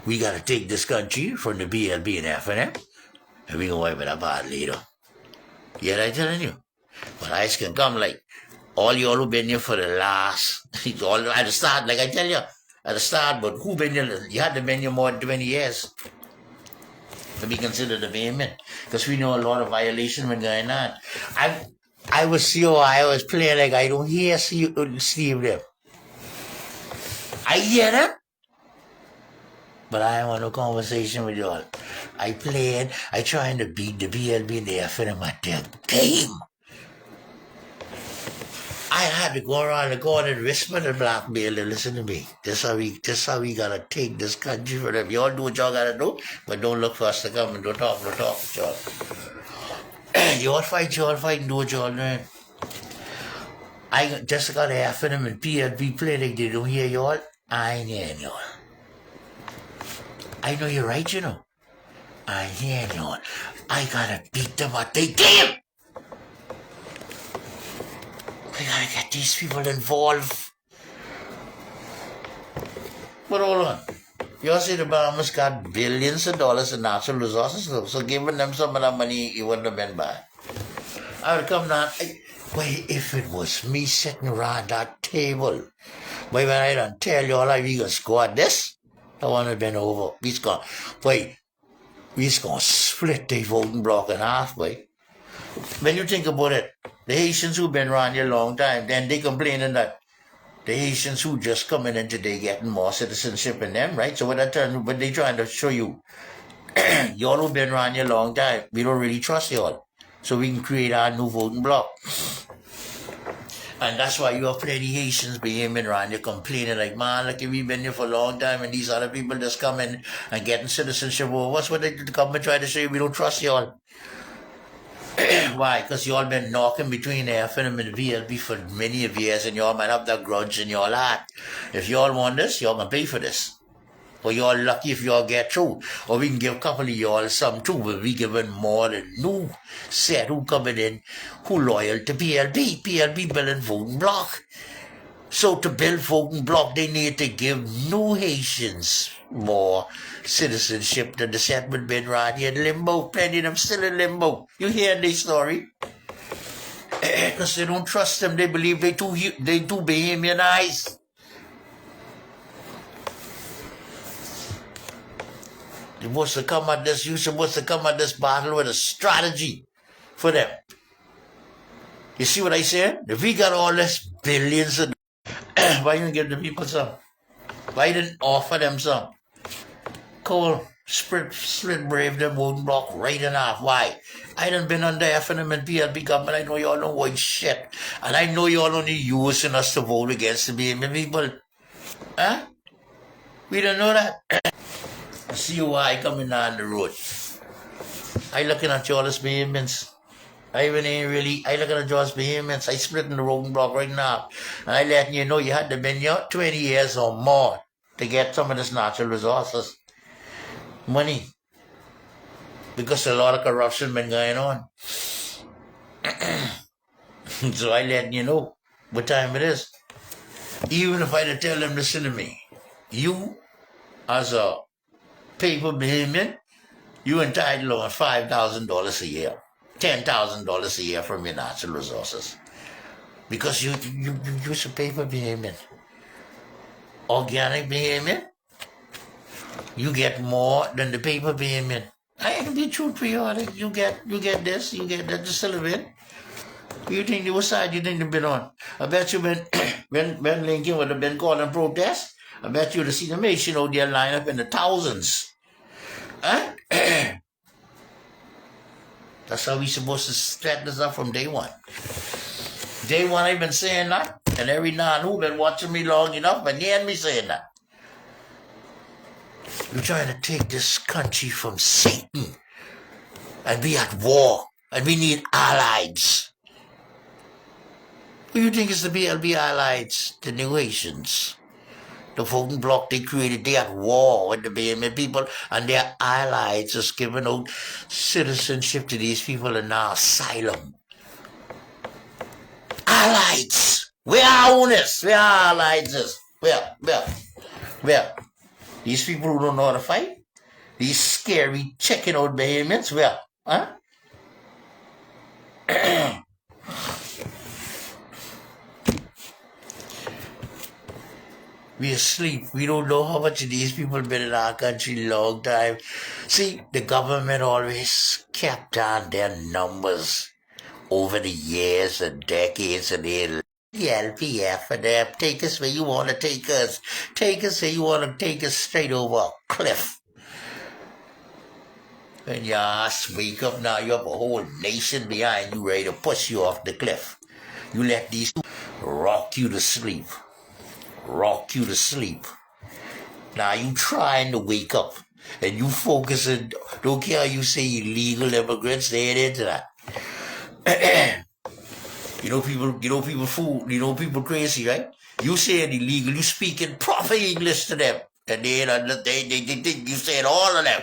Speaker 1: We gotta take this country from the BLB and FNM, and we gonna wipe it apart later. Yeah, I telling you. But I can come like, all y'all who been here for the last, all at the start, like I tell you, at the start, but who been here, you had to been here more than 20 years to be considered a vehement, because we know a lot of violation been going on. I was COI, I was playing like I don't hear Steve them. I hear them, but I don't want no conversation with y'all. I trying to beat the BLB and the FNM at their game. I had to go around the corner and whisper to blackmail and listen to me. This how we gotta take this country for them. Y'all do what y'all gotta do, but don't look for us to come and don't talk with y'all. Y'all fight, and do what y'all doing. I just got to F them and PLB play like they don't hear y'all. I ain't hearing y'all. I know you're right, you know. I ain't hearing y'all. I gotta beat them at their game. We gotta get these people involved. But hold on. You see the Bahamas got billions of dollars in natural resources, so giving them some of that money, it wouldn't have been bad. I would come down. Wait, if it was me sitting around that table, when I don't tell you all we gonna squad this, I want to have been over. We's gonna split the voting block in half, boy. When you think about it, the Haitians who've been around here a long time, then they complaining that the Haitians who just coming in today getting more citizenship in them, right? So what they trying to show you, y'all who've been around here a long time, we don't really trust y'all. So we can create our new voting block. And that's why you have plenty Haitians being around here complaining like, man, look, we've been here for a long time and these other people just come in and getting citizenship over us. What they come and try to say, we don't trust y'all. Why? Because y'all been knocking between the FNM and the BLB for many of years and y'all might have that grudge in y'all heart. If y'all want this, y'all gonna pay for this. Or y'all lucky if y'all get through. Or we can give a couple of y'all some too, but we giving more than new set who coming in, who loyal to PLB. PLB building voting block. So to build voting block, they need to give new Haitians more citizenship than the settlement been right here in limbo. Plenty of them still in limbo. You hear their story? Because they don't trust them. They believe they too Bahamianized. You're supposed to come at this. You're supposed to come at this battle with a strategy for them. You see what I said? If we got all this billions of why didn't give the people some? Why didn't offer them some? Cole, split brave them voting block right in half. Why? I done been under FNM and PLB government. I know y'all don't want shit. And I know y'all only using us to vote against the BM people. Huh? We don't know that. See why coming down the road. I looking at y'all as behemoths. I looking at y'all as behemoths. I splitting the voting block right now. And I letting you know you had to been here 20 years or more to get some of this natural resources. Money. Because a lot of corruption been going on. So I letting you know what time it is. Even if I tell them, listen to me. You, as a paper behemoth, you entitled on $5,000 a year. $10,000 a year from your natural resources. Because you use a paper behemoth. Organic behemoth, you get more than the paper behemoth. I can be true to you. You get this, you get that, just still a bit. What side you think they've been on? I bet you when Lincoln would have been calling protest, I bet you would have seen the nation out there line up in the thousands. Huh? That's how we supposed to set this up from day one. Day one, I've been saying that, and every now and who been watching me long enough, and hearing me saying that. We're trying to take this country from Satan, and be at war, and we need allies. Who do you think is the BLB allies? The New Asians. The voting bloc they created, they at war with the Bahamian people, and their allies just giving out citizenship to these people and now asylum. Allies! Where are owners? Where are allies? Where? These people who don't know how to fight? These scary checking out Bahamians? Where? Huh? We asleep. We don't know how much of these people been in our country long time. See, the government always kept down their numbers over the years and decades, and they the LPF and them take us where you want to take us. Take us where you want to take us straight over a cliff. And your ass wake up now, you have a whole nation behind you ready to push you off the cliff. You let these two rock you to sleep. Rock you to sleep. Now you trying to wake up and you focusing, don't care how you say illegal immigrants, they ain't into that. You know people crazy, right? You saying illegal, you speaking proper English to them. And they think you saying all of them.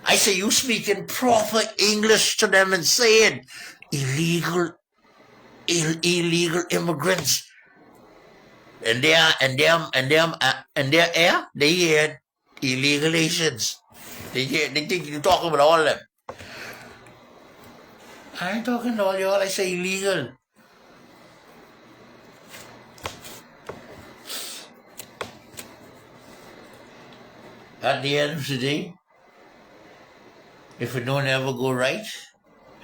Speaker 1: I say you speaking proper English to them and saying illegal immigrants. And they hear illegal Asians. They think you're talking about all of them. I ain't talking to all y'all, I say illegal. At the end of the day, if it don't ever go right,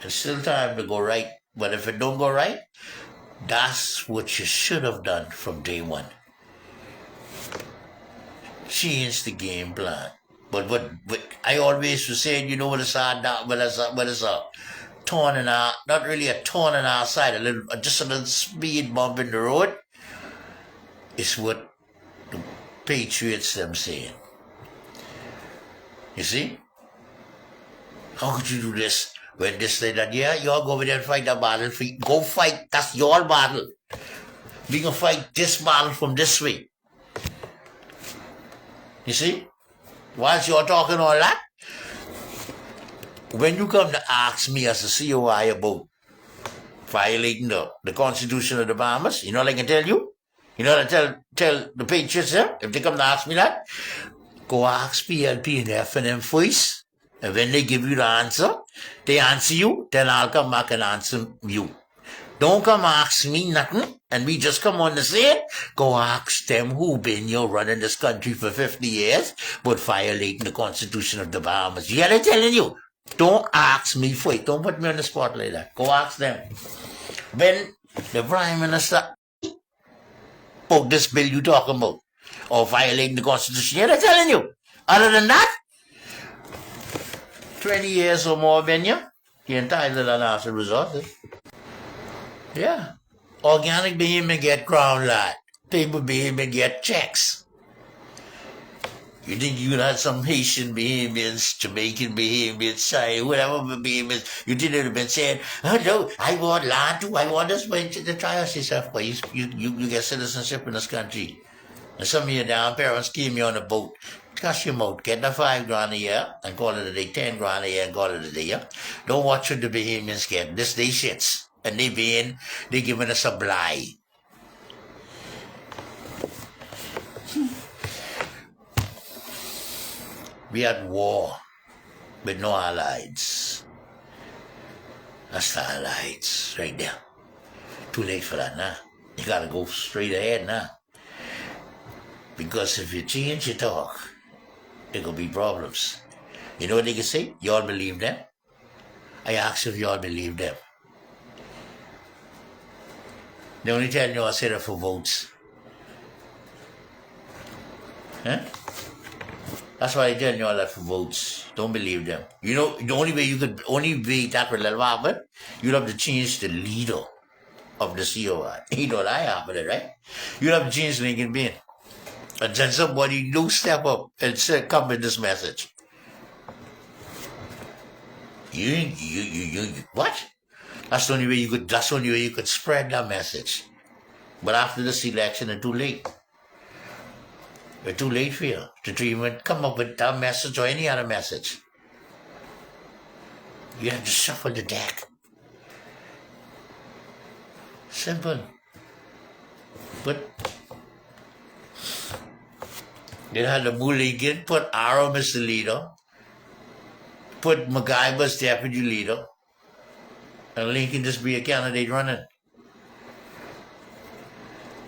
Speaker 1: it's still time to go right. But if it don't go right, that's what you should have done from day one. Change the game plan. But I always was saying, you know what it's a torn in our, not really a torn in our side, just a little speed bump in the road. It's what the Patriots them saying. You see? How could you do this? When they say that, yeah, you'll go over there and fight that battle. Go fight, that's your battle. We can fight this battle from this way. You see? Whilst you're talking all that, when you come to ask me as a COI about violating the Constitution of the Bahamas, you know what I can tell you? You know what I tell the Patriots there? If they come to ask me that, go ask PLP and F&M first. And when they give you the answer, they answer you, then I'll come back and answer you. Don't come ask me nothing, and we just come on the scene. Go ask them who been here running this country for 50 years, but violating the Constitution of the Bahamas. Yeah, they're telling you. Don't ask me for it. Don't put me on the spot like that. Go ask them. When the Prime Minister spoke this bill you talking about, or violating the Constitution, yeah, they're telling you. Other than that, 20 years or more been here, you're entitled to natural resources. Yeah. Organic behavior get crown lot. Paper behavior get checks. You think you had some Haitian Bahamians, Jamaican Bahamians, whatever Bahamians, you didn't have been saying, oh no, I want land too, I want this, but to try us yourself, but you get citizenship in this country. And some of your damn parents came you on a boat. Cash your mouth, get the $5,000 a year and call it a day, $10,000 a year and call it a day, yeah? Don't watch what the Bahamians get. This they shits. And they giving us a bly. We at war with no allies. That's the allies right there. Too late for that now. You gotta go straight ahead now. Because if you change your talk, there gonna be problems. You know what they can say? Y'all believe them? I ask if y'all believe them. They only tell you I said it for votes. Huh? That's why they tell you all that for votes. Don't believe them. You know, the only way that will happen, you'd have to change the leader of the COI. You know that happened, right? You'd have to change Lincoln Bain. And then somebody do step up and say, come with this message. You what? That's the only way you could. That's the only way you could spread that message. But after this election, it's too late. It's too late for you to even come up with that message or any other message. You have to shuffle the deck. Simple. But they had the Mulligan put Aram as the leader, put MacGyver as deputy leader, and Lincoln just be a candidate running.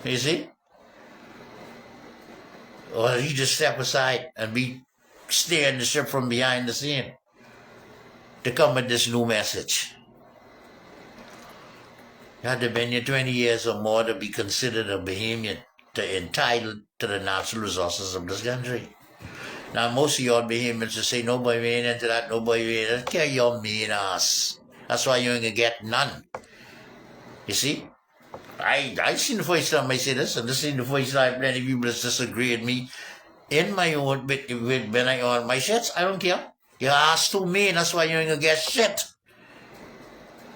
Speaker 1: You see? Or he just step aside and be steering the ship from behind the scene to come with this new message. You had to been here 20 years or more to be considered a Bahamian, to entitled to the natural resources of this country. Now, most of y'all Bahamians will say, nobody ain't into that, nobody ain't into that. Care your mean ass. That's why you ain't gonna get none. You see? I seen the first time I say this, and this is the first time plenty of people disagree with me in my own, when I own my shits. I don't care. Your ass too mean, that's why you ain't gonna get shit.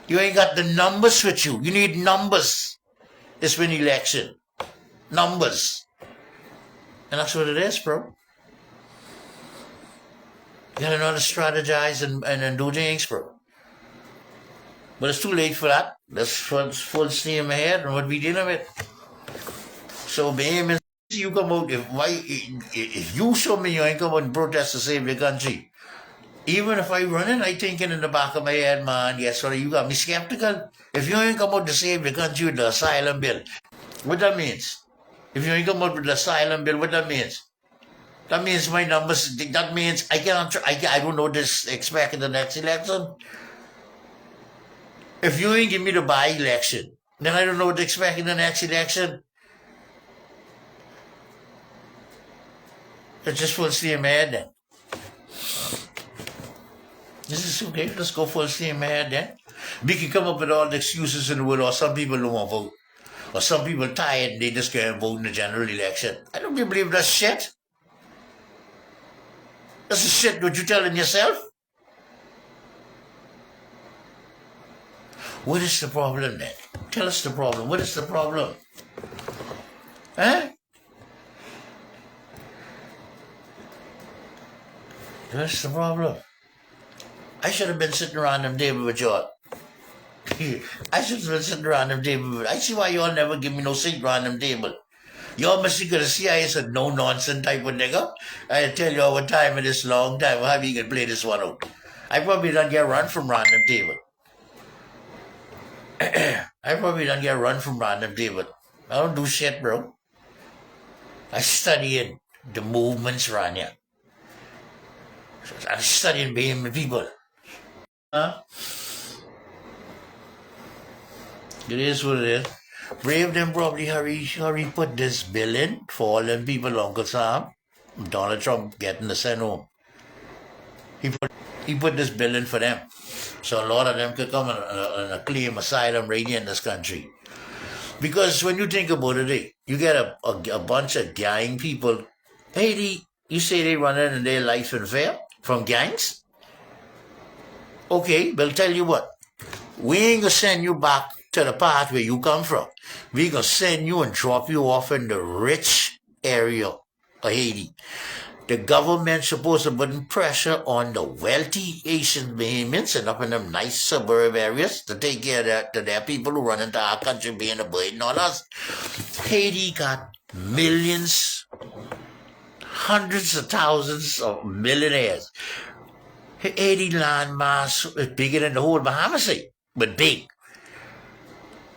Speaker 1: You ain't got the numbers with you. You need numbers. It's been election. Numbers. And that's what it is, bro. You gotta know how to strategize and do things, bro. But it's too late for that. That's full steam ahead and what we dealing with. So, Bahamians, you come out, if you show me you ain't come out and protest to save your country, even if I run it, I thinking in the back of my head, man, yes, sorry, you got me skeptical. If you ain't come out to save your country with the asylum bill, what that means? If you ain't come out with the asylum bill, what that means? That means my numbers, that means I don't know what to expect in the next election. If you ain't give me the by-election, then I don't know what to expect in the next election. It's just full steam ahead then. This is okay, let's go full steam ahead then. We can come up with all the excuses in the world, or some people don't want to vote. Or some people are tired and they just can't vote in the general election. I don't believe that's shit. That's the shit what you telling yourself. What is the problem then? Tell us the problem. What is the problem? Huh? What's the problem? I should have been sitting around them table with y'all. I should have been sitting around them table. I see why y'all never give me no seat around them table. Y'all must think the CIA is a no-nonsense type of nigga. I tell y'all what time in this long time. How you can play this one out? I probably don't get run from random table. I probably don't get run from random table. I don't do shit, bro. I studying the movements around here. I'm studying Bahamian people. Huh? It is what it is. Brave them probably hurry put this bill in for all them people, Uncle Sam. Donald Trump getting the send home. He put this bill in for them. So a lot of them could come and claim asylum right here in this country. Because when you think about it, you get a bunch of gang people. Hey, you say they running in their life in fear from gangs? Okay, well, tell you what. We ain't going to send you back to the part where you come from. We going to send you and drop you off in the rich area of Haiti. The government's supposed to put pressure on the wealthy Asian Bahamians and up in them nice suburb areas to take care of their people who run into our country being a burden on us. Haiti got millions, hundreds of thousands of millionaires. Haiti land mass is bigger than the whole Bahamas, but big.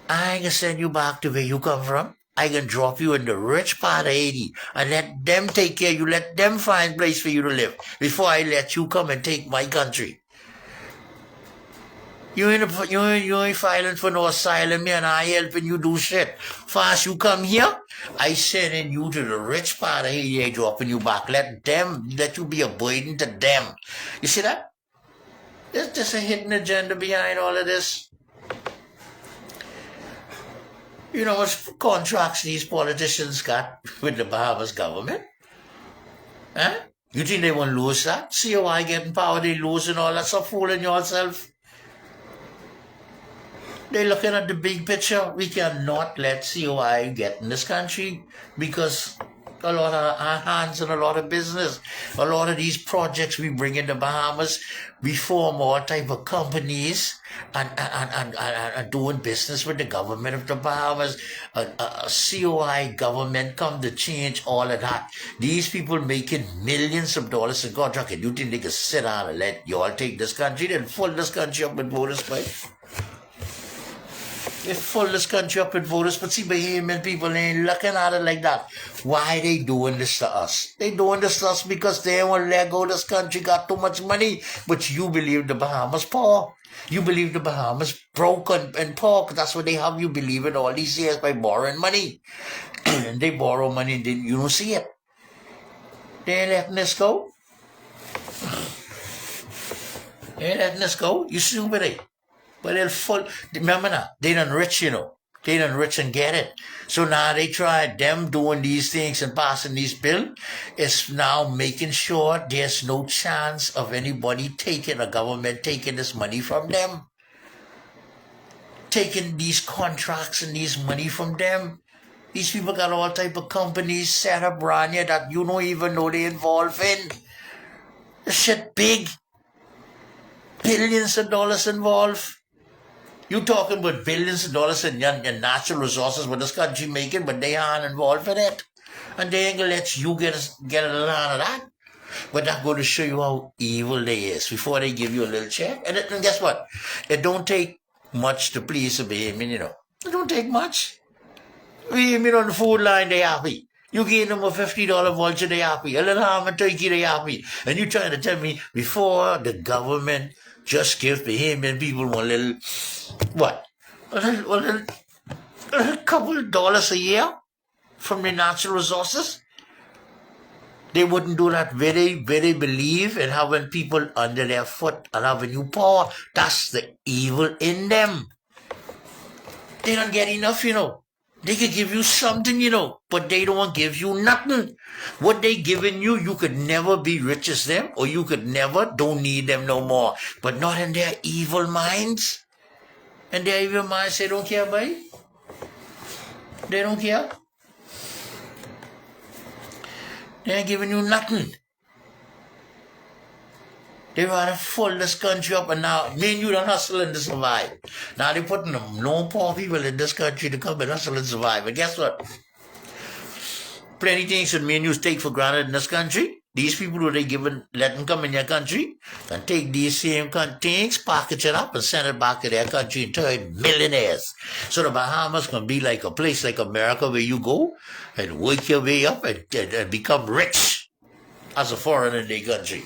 Speaker 1: I ain't gonna send you back to where you come from. I can drop you in the rich part of Haiti and let them take care of you, let them find a place for you to live before I let you come and take my country. You ain't filing for no asylum here and I helping you do shit. Fast you come here, I sending you to the rich part of Haiti, I dropping you back. Let you be a burden to them. You see that? There's just a hidden agenda behind all of this. You know what contracts these politicians got with the Bahamas government? Huh? You think they won't lose that? COI getting power, they losing all that stuff, fooling yourself. They're looking at the big picture. We cannot let COI get in this country because a lot of our hands and a lot of business. A lot of these projects we bring in the Bahamas, we form all type of companies and doing business with the government of the Bahamas. A COI government come to change all of that. These people making millions of dollars in contract, and you think they can sit down and let you all take this country? They'll fill this country up with voters, right? They fill this country up with voters, but see, Bahamian people ain't looking at it like that. Why they doing this to us? They doing this to us because they won't let go. This country got too much money. But you believe the Bahamas poor. You believe the Bahamas broke and poor, because that's what they have you believing all these years by borrowing money. And they borrow money and then you don't see it. They ain't letting this go. They ain't letting this go. You stupid, eh? But they'll full. Remember now, they done rich, you know. They done rich and get it. So now they try them doing these things and passing these bills. It's now making sure there's no chance of anybody taking a government taking this money from them. Taking these contracts and these money from them. These people got all type of companies set up around here that you don't even know they involved in. This shit big. Billions of dollars involved. You talking about billions of dollars in your natural resources what this country making, but they aren't involved in it. And they ain't gonna let you get a lot of that. But that's going to show you how evil they is before they give you a little check. And guess what? It don't take much to please a Bahamian, you know. It don't take much. Bahamian on the food line, they happy. You gave them a $50 voucher, they happy. A little ham and turkey, they happy. And you trying to tell me before the government just give Bahamian people one little, what? A little couple of dollars a year from the natural resources? They wouldn't do that. Very, very believe in having people under their foot and having you poor. That's the evil in them. They don't get enough, you know. They could give you something, you know, but they don't give you nothing. What they giving you, you could never be rich as them, or you could never, don't need them no more. But not in their evil minds. And their evil minds, they don't care, boy. They don't care. They ain't giving you nothing. They rather fill this country up, and now me and you don't hustle and survive. Now they're putting no poor people in this country to come and hustle and survive. And guess what? Plenty things that me and you take for granted in this country. These people who they let them come in your country and take these same things, package it up, and send it back to their country and turn millionaires. So the Bahamas can be like a place like America where you go and work your way up and become rich as a foreigner in their country.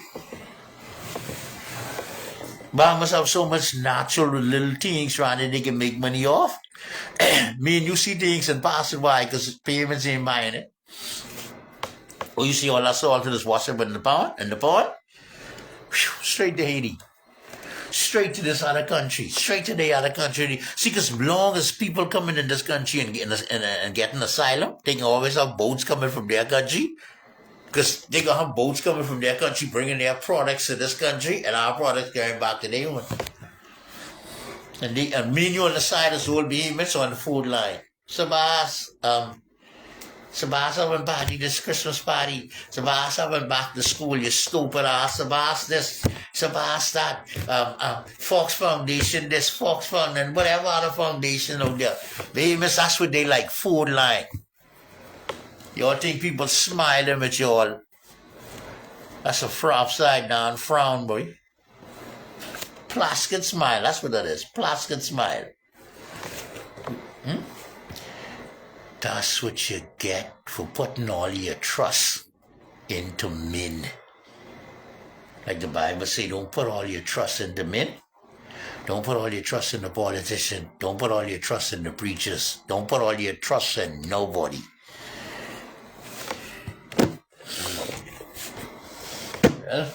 Speaker 1: Bahamas have so much natural little things around that they can make money off. Me and you see things and pass it by because payments ain't buying it. Or you see all that salt in this water in the pond, straight to Haiti. Straight to this other country. Straight to the other country. See, because as long as people coming in this country and getting asylum, they can always have boats coming from their country. Because they going to have boats coming from their country bringing their products to this country and our products going back to their own. And me and you on the side is all behemoths on the food line. Sabas having party, this Christmas party. Sabas having back to school, you stupid ass. Sabas this, Sabas that. Fox Foundation, this Fox Foundation, whatever other foundation out there. Behemoths, that's what they like, food line. Y'all think people smiling at y'all. That's a upside down frown, boy. Plastic smile, that's what that is. Plastic smile. That's what you get for putting all your trust into men. Like the Bible say, don't put all your trust into men. Don't put all your trust in the politician. Don't put all your trust in the preachers. Don't put all your trust in nobody. Well,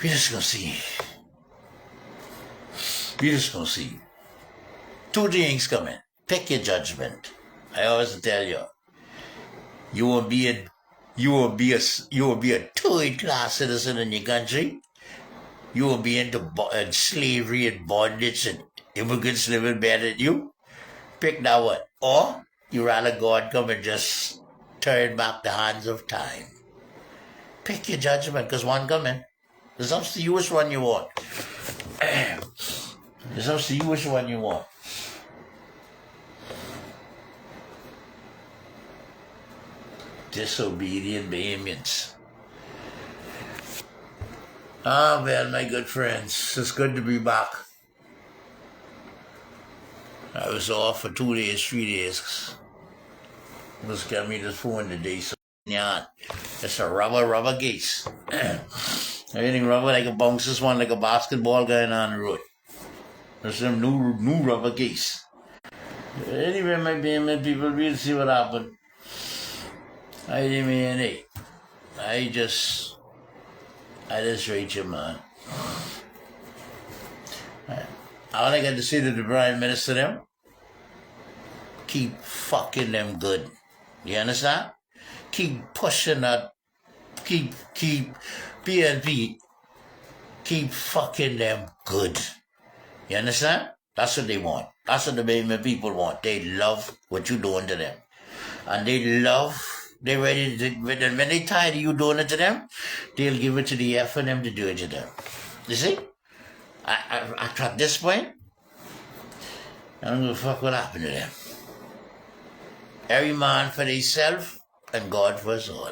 Speaker 1: we're just gonna see. We're just gonna see. Two things coming. Pick your judgment. I always tell you, you you will be a third-class citizen in your country. You will be into slavery and bondage and immigrants living better than you. Pick that one. Or you rather God come and just turn back the hands of time. Pick your judgment, because one coming. It's up to you which one you want. It's up to you which one you want. Disobedient Bahamians. Ah, well, my good friends, it's good to be back. I was off for 2 days, 3 days. Just got me this phone today, so yeah, it's a rubber case. Everything rubber like a bounce, this one like a basketball going on the road. There's some new rubber case. Anyway, my Bahamian people, we'll see what happened. I just rate you, man. All I got to say to the Prime Minister them, keep fucking them good. You understand? Keep pushing that. Keep PNP. Keep fucking them good. You understand? That's what they want. That's what the Bahamian people want. They love what you're doing to them. And they're ready to, when they're tired of you doing it to them, they'll give it to the F and them to do it to them. You see? At this point, I don't give a fuck what happened to them. Every man for himself and God for us all.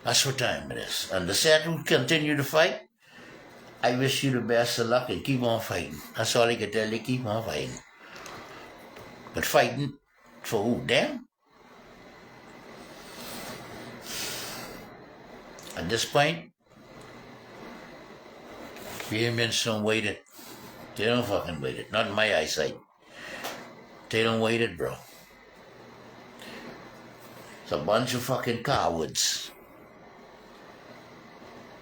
Speaker 1: That's what time it is. And the set who continue to fight, I wish you the best of luck and keep on fighting. That's all I can tell you, keep on fighting. But fighting for who? Them? At this point, Bahamians don't wait it. They don't fucking wait it. Not in my eyesight. They don't wait it, bro. It's a bunch of fucking cowards.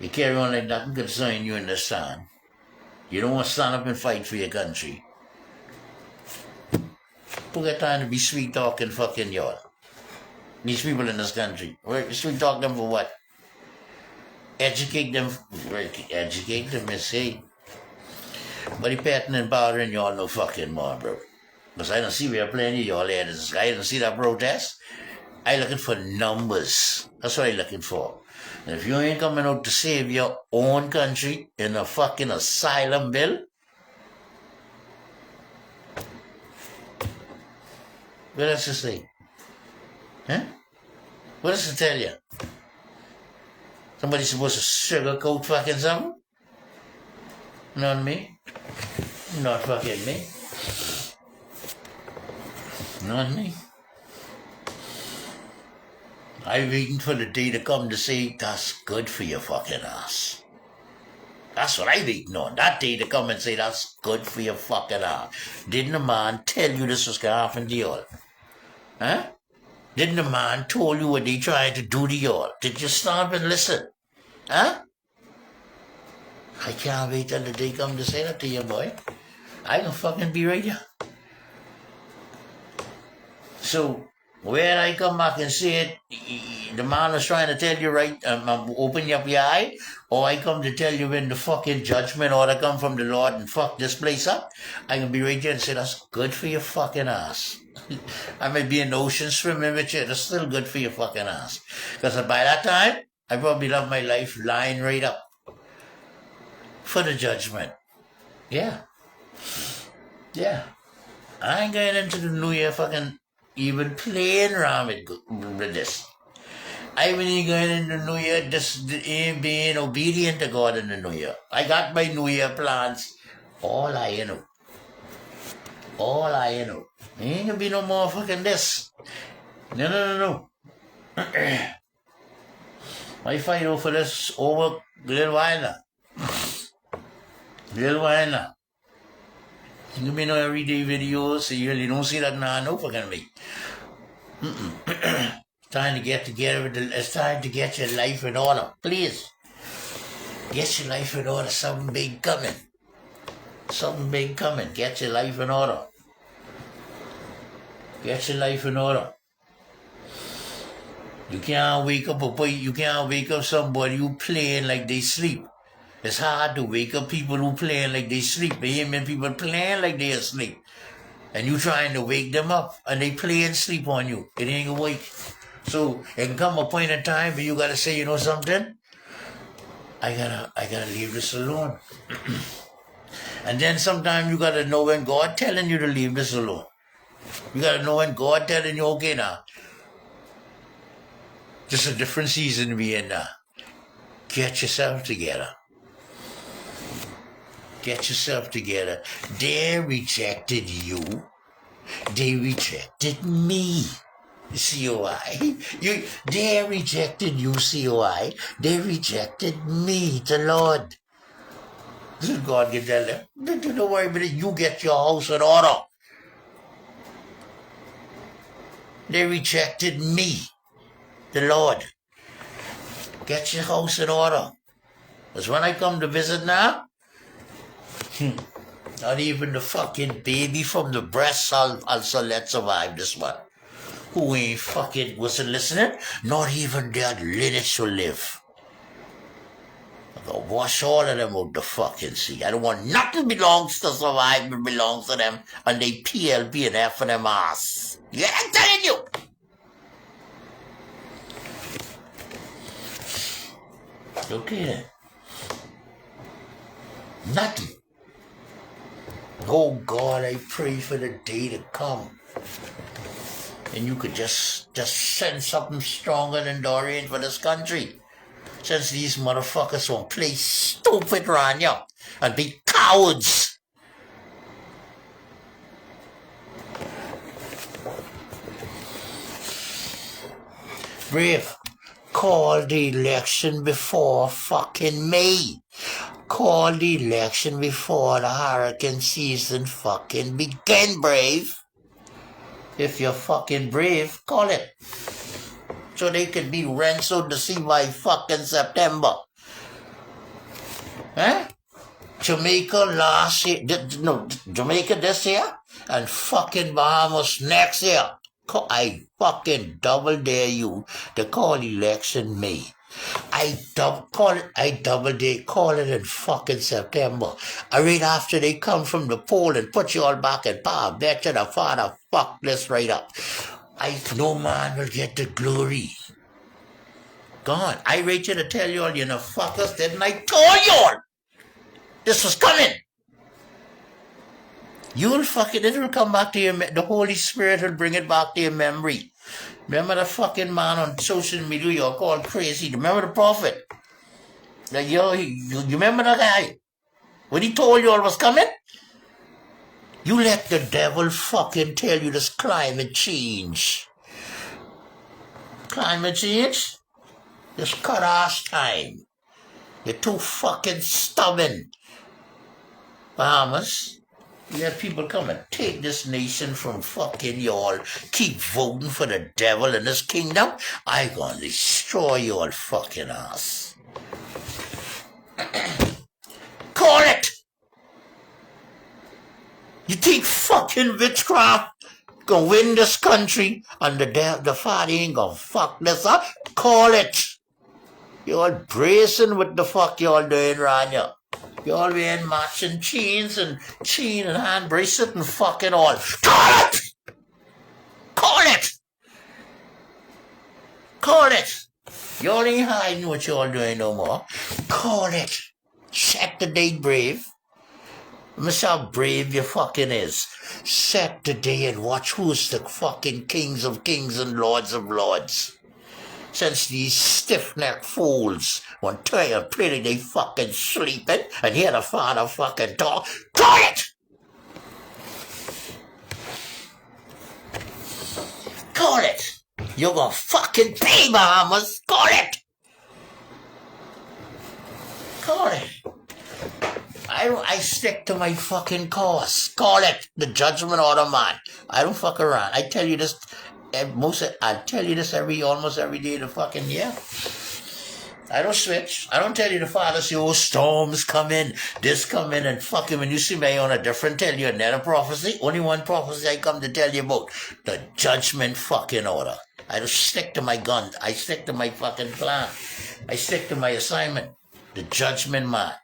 Speaker 1: You carry on like nothing concern you in this town. You don't want to stand up and fight for your country. Who got time to be sweet talking fucking y'all? These people in this country. Sweet talk them for what? Educate them, and say. But he patting and bothering y'all no fucking more, bro. Because I don't see we are plenty of y'all here. I don't see that protest. I looking for numbers. That's what I looking for. And if you ain't coming out to save your own country in a fucking asylum bill, what does it say? Huh? What does it tell you? Somebody's supposed to sugarcoat fucking something? Not me. Not fucking me. Not me. I'm waiting for the day to come to say, that's good for your fucking ass. That's what I'm waiting on. That day to come and say, that's good for your fucking ass. Didn't the man tell you this was going to happen to y'all? Huh? Didn't the man told you what they trying to do to y'all? Did you stop and listen? Huh? I can't wait till the day come to say that to you, boy. I can fucking be right here. So, where I come back and say it, the man was trying to tell you right, open up your eye, or I come to tell you when the fucking judgment order come from the Lord and fuck this place up, I can be right there and say, that's good for your fucking ass. I may be in the ocean swimming with you, that's still good for your fucking ass. Because by that time, I probably love my life lying right up for the judgment. Yeah. Yeah. I ain't going into the new year fucking even playing around with this. I ain't going into the new year just being obedient to God in the new year. I got my new year plans. All I know. Ain't gonna be no more fucking this. No. I fight over this over a little while now. You may know everyday videos, so you really don't see that now, no fucking way. It's time to get together. It's time to get your life in order. Please. Get your life in order. Something big coming. Get your life in order. You can't wake up somebody who playing like they sleep. It's hard to wake up people who playing like they sleep. They hear people playing like they asleep. And you trying to wake them up and they play and sleep on you. It ain't gonna wake. So it can come a point in time where you gotta say, you know something? I gotta leave this alone. And then sometimes you gotta know when God telling you to leave this alone. You gotta know when God telling you, okay now. Just a different season we in now. Get yourself together. Get yourself together. They rejected you. They rejected me. COI. They rejected you, COI. They rejected me, the Lord. This is God can tell them. Don't worry about it. You get your house in order. They rejected me, the Lord. Get your house in order. Because when I come to visit now, not even the fucking baby from the breast also let survive this one. Who ain't fucking wasn't listening? Not even their lineage will live. I'm gonna wash all of them out the fucking sea. I don't want nothing belongs to survive, but belongs to them and they PLP and F and them ass. Yeah, I'm telling you. Okay then. Nothing. Oh God, I pray for the day to come. And you could just send something stronger than Dorian for this country. Since these motherfuckers won't play stupid Rania and be cowards. Brave, call the election before fucking May. Call the election before the hurricane season fucking begin, Brave. If you're fucking brave, call it. So they can be ransomed to see by fucking September. Huh? Jamaica last year, Jamaica this year, and fucking Bahamas next year. I fucking double dare you to call election May. I double dare call it in fucking September. Right after they come from the poll and put you all back in power. Bet you the father fuck this right up. No man will get the glory. God, I rate you to tell you all, you know, fuckers, didn't I tell you all? This was coming. You'll fucking, it will come back to your, the Holy Spirit will bring it back to your memory. Remember the fucking man on social media you're called crazy? Remember the prophet? You remember that guy? When he told you all was coming? You let the devil fucking tell you this climate change. Climate change? This cut-ass time. You're too fucking stubborn. Bahamas. You have people come and take this nation from fucking y'all. Keep voting for the devil in this kingdom. I gonna destroy your fucking ass. Call it! You think fucking witchcraft gonna win this country and the father ain't gonna fuck this up? Call it! Y'all bracing with the fuck y'all doing right now. Y'all wearing matching chains and chain and hand bracelet and fucking all. Call it! Call it! Call it! Y'all ain't hiding what y'all doing no more. Call it! Set the date, Brave. Miss how brave you fucking is. Set the day and watch who's the fucking kings of kings and lords of lords. Since these stiff-necked fools want to tell you pretty they fucking sleeping and hear the father fucking talk. Call it! Call it! You're gonna fucking pay, Bahamas! Call it! Call it! I stick to my fucking course. Call it! The judgment order, man. I don't fuck around. I tell you this... I tell you this almost every day of the fucking year. I don't switch. I don't tell you the father say, oh, storms come in, this come in, and fucking when you see me on a different, tell you another prophecy. Only one prophecy I come to tell you about. The judgment fucking order. I just stick to my guns. I stick to my fucking plan. I stick to my assignment. The judgment man.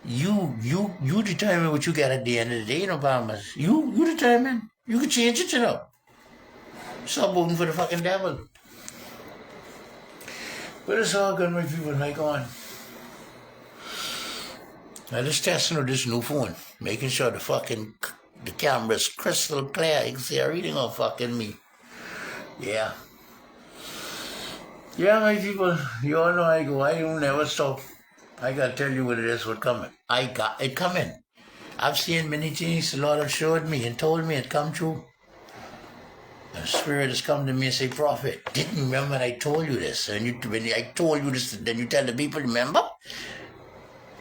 Speaker 1: You determine what you get at the end of the day, Bahamas. You determine. You can change it, Stop voting for the fucking devil. But it's all good, my people, like on. I just testing with this new phone, making sure the camera's crystal clear. You can see everything on fucking me. Yeah. Yeah, my people, you all know I go. I don't never stop. I gotta tell you what it is, what's coming. I got it coming. I've seen many things the Lord have showed me and told me it come true. The Spirit has come to me and say, Prophet, didn't remember when I told you this? And when I told you this, then you tell the people, remember?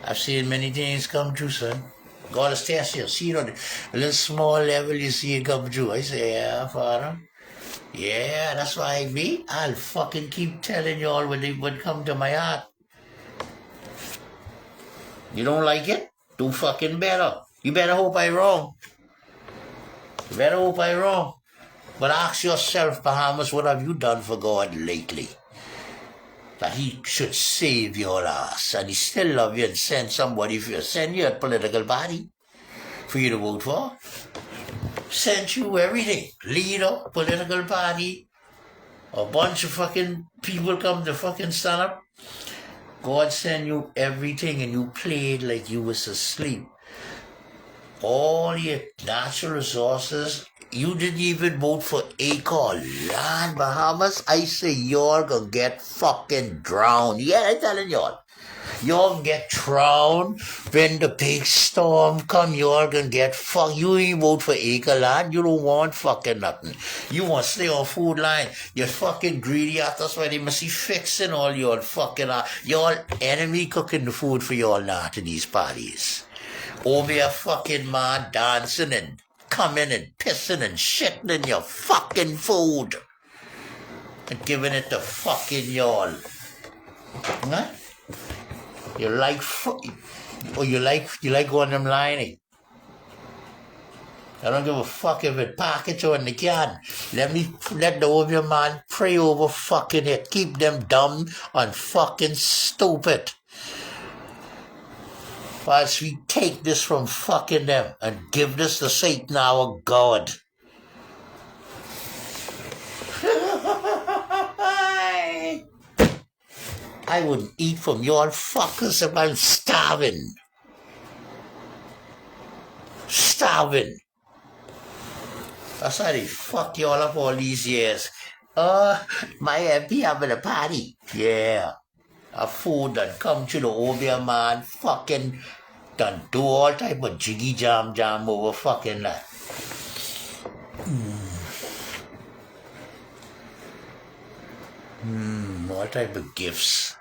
Speaker 1: I've seen many things come true, son. God has tested you. See it on a little small level, you see it come true. I say, yeah, Father. Yeah, that's why I'll fucking keep telling you all when they would come to my heart. You don't like it? Do fucking better. You better hope I'm wrong. You better hope I'm wrong. But ask yourself, Bahamas, what have you done for God lately? That he should save your ass, and he still love you and send somebody for you. Send you a political party for you to vote for. Send you everything. Leader, political party, a bunch of fucking people come to fucking stand up. God send you everything and you played like you was asleep. All your natural resources. You didn't even vote for ACOR land, Bahamas. I say y'all gonna get fucking drowned. Yeah, I'm telling y'all. Y'all gonna get drowned when the big storm come. Y'all gonna get fucked. You ain't vote for ACOR land. You don't want fucking nothing. You want to stay on food line. You're fucking greedy. That's why they must be fixing all y'all fucking y'all enemy cooking the food for y'all now to these parties. Over your fucking man dancing and coming and pissing and shitting in your fucking food and giving it to fucking y'all. Huh? You like going them lining. I don't give a fuck if it package or in the can. Let the over man pray over fucking it. Keep them dumb and fucking stupid. Whilst we take this from fucking them and give this to Satan our God. I wouldn't eat from your fuckers if I'm starving. Starving. That's how they fuck you all up all these years. My MP having a party. Yeah. A food that come to the over man fucking done do all type of jiggy jam over fucking that. All type of gifts.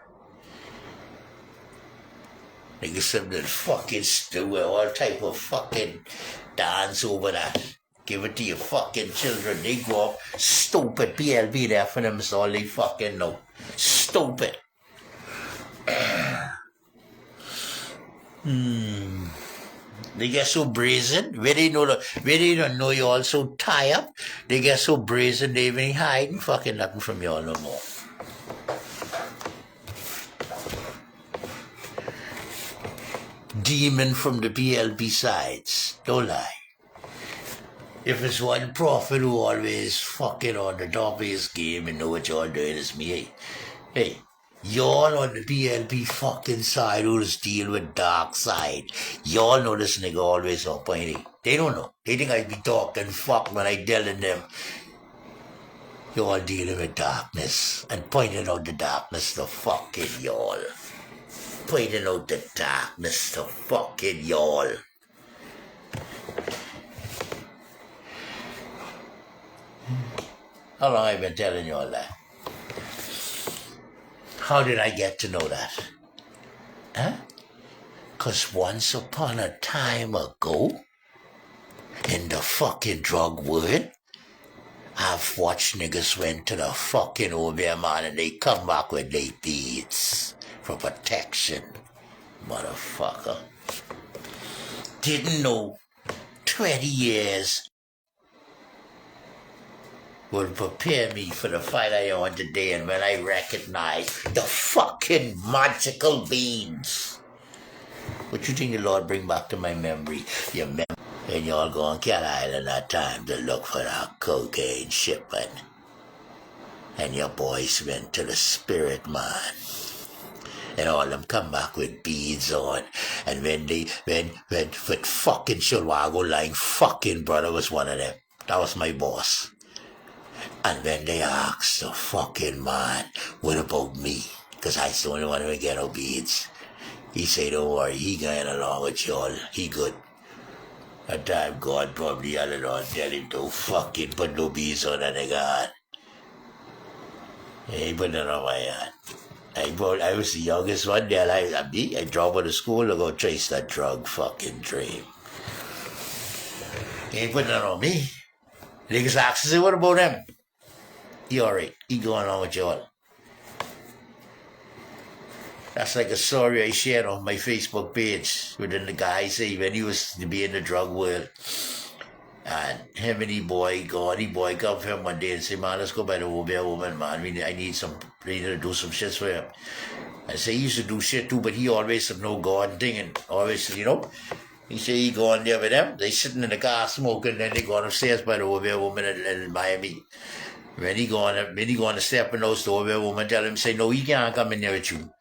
Speaker 1: Niggas something fucking stew, all type of fucking dance over that. Give it to your fucking children. They grow up stupid. PLB there for them is all they fucking know. Stupid. They get so brazen. Where they don't know you all so tie up. They get so brazen they even hiding fucking nothing from y'all no more. Demon from the PLP sides. Don't lie. If it's one prophet who always fucking on the top of his game and know what y'all doing, it's me. Hey, y'all on the PLP fucking side who just deal with dark side. Y'all know this nigga always on point. They don't know. They think I be talking fuck when I telling them. Y'all dealing with darkness and pointing out the darkness to fucking y'all. Pointing out the darkness to fucking y'all. How long have I been telling you all that? How did I get to know that? Huh? 'Cause once upon a time ago, in the fucking drug world, I've watched niggas went to the fucking over man and they come back with their deeds for protection. Motherfucker. Didn't know 20 years will prepare me for the fight I on today, and when I recognize the fucking magical beans. What you think the Lord bring back to my memory? Your memory. And y'all go on Cat Island that time to look for that cocaine shipment. And your boys went to the Spirit Mine. And all of them come back with beads on. And when with fucking Shulwago Line, fucking brother was one of them. That was my boss. And when they asked the fucking man, what about me? Because I still don't want to get no beads. He said, don't worry, he going along with y'all. He good. That time God probably had it on, tell him to fucking put no beads on that nigga hand. He put it on my hand. I was the youngest one there. I dropped out of school to go chase that drug fucking dream. He ain't putting it on me. Niggas asked, I said, what about him? He alright. He going on with y'all. That's like a story I shared on my Facebook page within the guy say when he was to be in the drug world. And him and he boy come for him one day and say, man, let's go by the Obia woman, man. I need to do some shit for him. I say he used to do shit too, but he always have no God thing and always, he say he go on there with them. They sitting in the car smoking, then they go upstairs by the Obia woman in Miami. When he go on the step and those the Obia woman tell him, say, no, he can't come in there with you.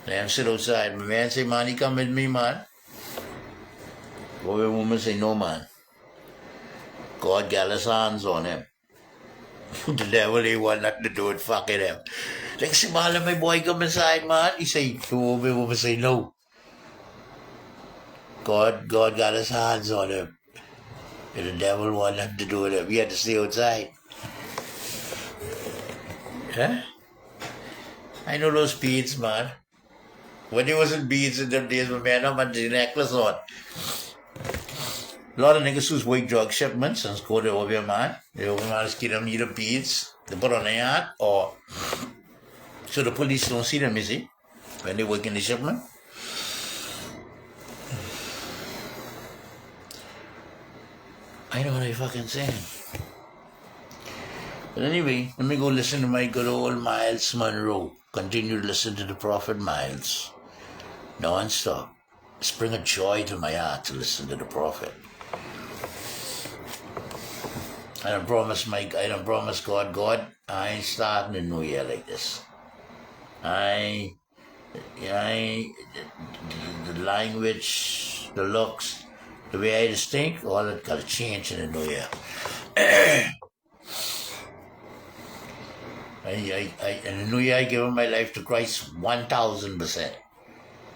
Speaker 1: Let him sit outside. My man say, man, he come with me, man. Obia woman say, no, man. God got his hands on him. The devil ain't want nothing to do with fucking him. Like, say, man, let my boy come inside, man. He say, the woman say, no. God got his hands on him. And the devil want nothing to do with him. He had to stay outside. Huh? I know those beads, man. When there wasn't beads in them days, my man, I'm had the necklace on. A lot of niggas who's work drug shipments and go to Obia man. The Obia man is give them either beads, they put on their hand, or so the police don't see them, you see, when they work in the shipment. I know what I fucking saying. But anyway, let me go listen to my good old Miles Monroe. Continue to listen to the Prophet Miles. Non-stop. It's bring a joy to my heart to listen to the Prophet. I don't promise God, I ain't starting a new year like this. The language, the looks, the way I just think, all that got to change in the new year. In the new year, I give my life to Christ 1,000%.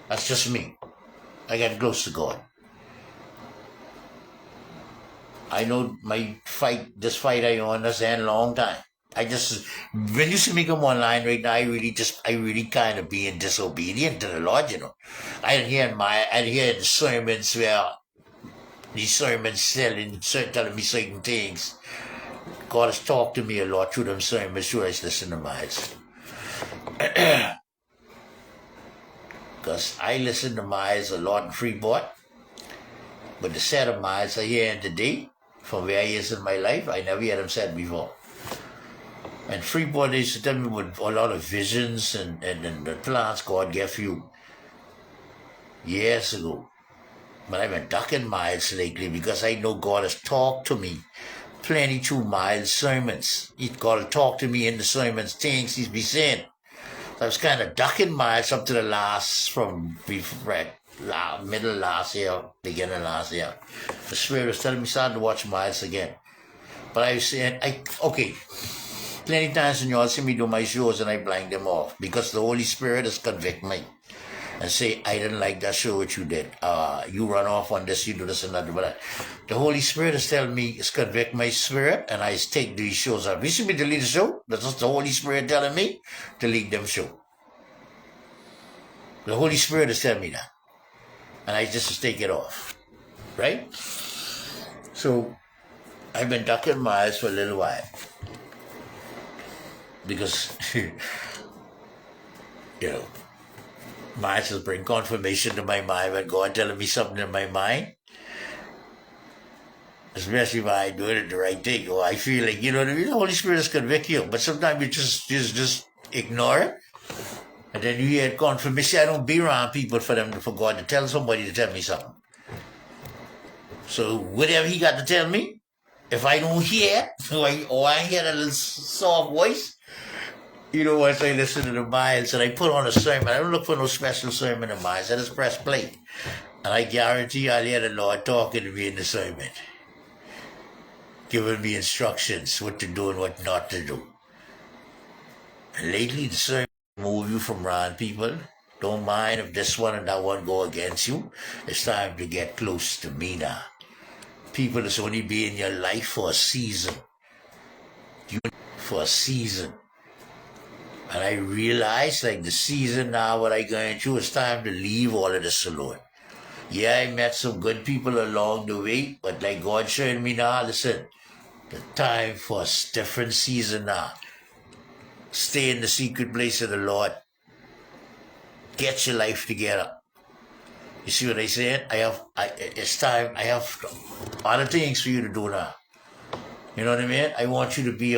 Speaker 1: That's just me. I get close to God. I know this fight I on, that's a long time. When you see me come online right now, I really kind of being disobedient to the Lord, I hear the sermons where these sermons telling me certain things. God has talked to me a lot through them sermons, through I listen to Miles. Because I listen to Miles a lot in Freeport, but the set of Miles I hear today, from where he is in my life, I never heard him said before. And Freeport, they used to tell me with a lot of visions and the plans God gave you years ago. But I've been ducking Miles lately because I know God has talked to me plenty through Miles' sermons. God will talk to me in the sermons, things he's been saying. So I was kind of ducking Miles up to the middle last year, beginning last year. The Spirit was telling me starting to watch Miles again. But I was saying, plenty times when you all see me do my shows and I blind them off because the Holy Spirit has convicted me and say, I didn't like that show what you did. You run off on this, you do this and that. But the Holy Spirit is telling me, it's convict my spirit and I take these shows off. You should be delete the show. That's just the Holy Spirit telling me, delete them show. The Holy Spirit is telling me that. And I just take it off. Right? So, I've been ducking Miles for a little while. Because, Miles will bring confirmation to my mind when God telling me something in my mind. especially if I doing it the right thing, or I feel like, you know what I mean? The Holy Spirit is convict you, but sometimes you just ignore it. And then you hear confirmation. I don't be around people for God to tell somebody to tell me something. So whatever he got to tell me, if I don't hear, or I hear a little soft voice, you know, once I listen to the Miles and I put on a sermon, I don't look for no special sermon of mine. I just press play. And I guarantee I'll hear the Lord talking to me in the sermon, giving me instructions, what to do and what not to do. And lately, the sermon move you from around people. Don't mind if this one and that one go against you. It's time to get close to me now. People that's only be in your life for a season. For a season. And I realize, like, the season now, what I going through, it's time to leave all of this alone. Yeah, I met some good people along the way, but like God showing me now, listen, the time for a different season now. Stay in the secret place of the Lord. Get your life together. You see what I said? It's time. I have other things for you to do now. You know what I mean? I want you to be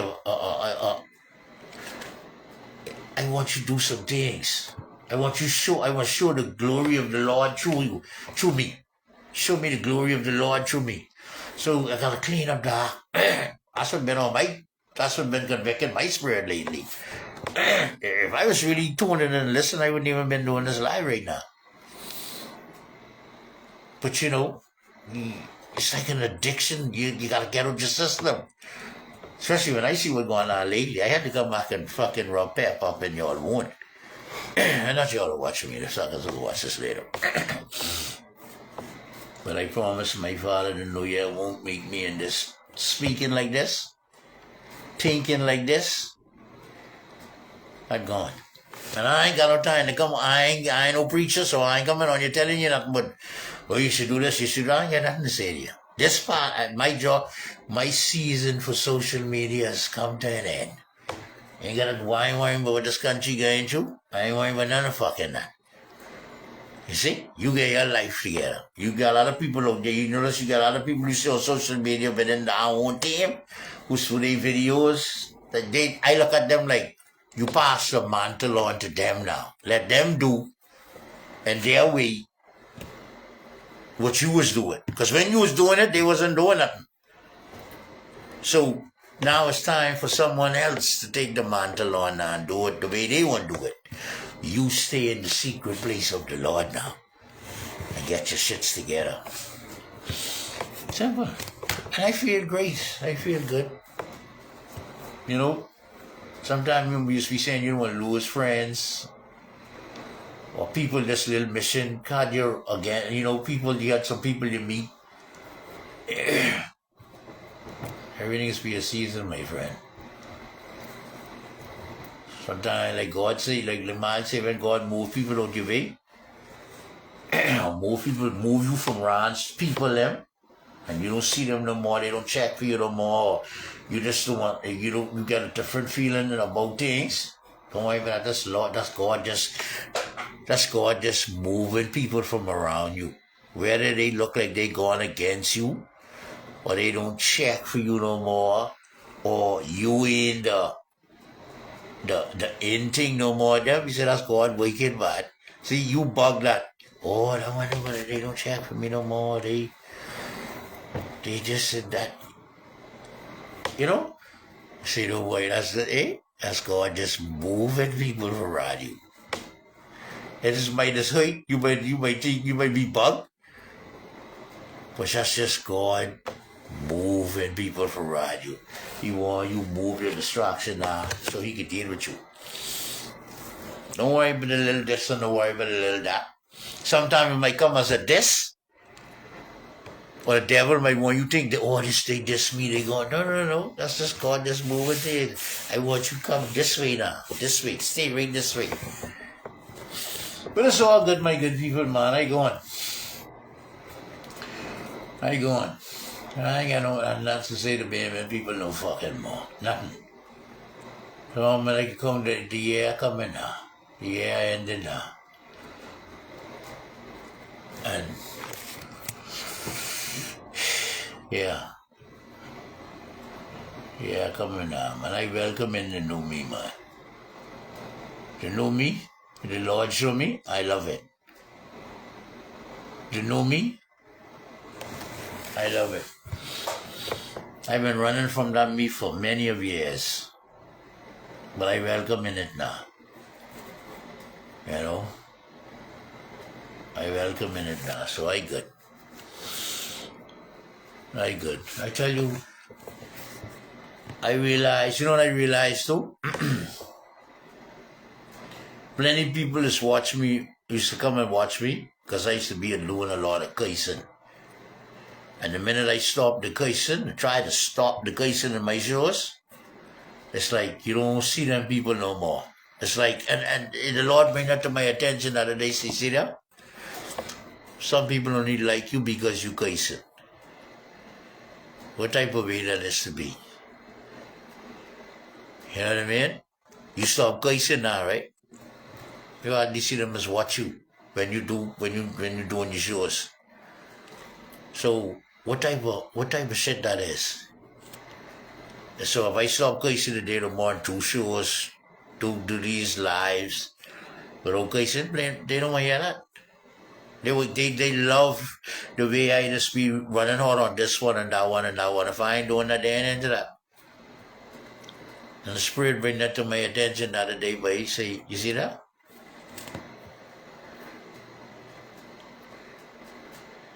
Speaker 1: I want you to do some things. I want to show the glory of the Lord through me. Show me the glory of the Lord through me. So I gotta clean up that. That's what been convicting my spirit lately. If I was really tuning in and listening, I wouldn't even been doing this live right now. But you know, it's like an addiction. You gotta get out your system. Especially when I see what's going on lately. I had to come back and fucking rub pep up in y'all wound. And not y'all to watch me, the suckers will watch this later. But I promise my Father the New Year won't make me in this speaking like this, thinking like this. I'm gone. And I ain't got no time to come. I ain't no preacher, so I ain't coming on you telling you nothing but, well, you should do this, you should do that. I ain't got nothing to say to you. This part, my job, my season for social media has come to an end. Ain't got to worry about what this country going through. I ain't worrying about none of fucking that. You see? You get your life together. You got a lot of people out there. You notice you got a lot of people you see on social media within our own team who's through their videos. I look at them like, you pass the mantle on to them now. Let them do in their way what you was doing. Because when you was doing it, they wasn't doing nothing. So now it's time for someone else to take the mantle on and do it the way they want to do it. You stay in the secret place of the Lord now and get your shits together. Simple. And I feel great. I feel good. You know, sometimes we used to be saying you don't want to lose friends or people this little mission. God, you're again, you know, you got some people you meet. Everything is for a season, my friend. Sometimes, like God say, like Limal say, when God move people out your way, move you from around people them, and you don't see them no more. They don't check for you no more. You just don't want. You get a different feeling about things. Don't worry about that. That's Lord. That's God just moving people from around you, whether they look like they gone against you, or they don't check for you no more, or you in the in thing no more. Them, you say that's God waking bad. See, you bug that. Oh, I wonder whether they don't check for me no more. They just said that. You know? See, no way. That's God just moving people around you. It just might just hurt. You might think you might be bugged. But that's just God moving people from around you. He want you move your distraction now so he can deal with you. Don't worry about a little this and don't worry about a little that. Sometimes it might come as a diss. Or the devil might want you to think that, oh, they diss me. They go, no. That's just God just moving things. I want you to come this way now. This way. Stay right this way. But it's all good, my good people, man. I go on. I ain't got nothing to say to me, people no fucking more. Nothing. So I'm like, come the year coming now. The year ending now. And yeah, Yeah, come in now, man. I welcome in the new me, man. The new me, the Lord show me, I love it. The new me, I love it. I've been running from that me for many of years, but I welcome in it now. You know, I welcome in it now, so I good. I good. I tell you, I realize, you know what I realized too? Plenty people used to come and watch me, because I used to be doing a lot of cursing. And the minute I stopped the cursing, try to stop the cursing in my shows, it's like you don't see them people no more. It's like, and the Lord bring that to my attention the other day, see that? Some people only like you because you cursing. What type of way that is to be? You know what I mean? You stop cursing now, right? You hardly see them as watch you when you're doing your shows. So what type of shit that is? So if I stop cursing today tomorrow, 2 shows, do these lives, without cursing, they don't want to hear that. They love the way I just be running hard on this one and that one and that one. If I ain't doing that, they ain't into that. And the Spirit bring that to my attention the other day, but he say, you see that?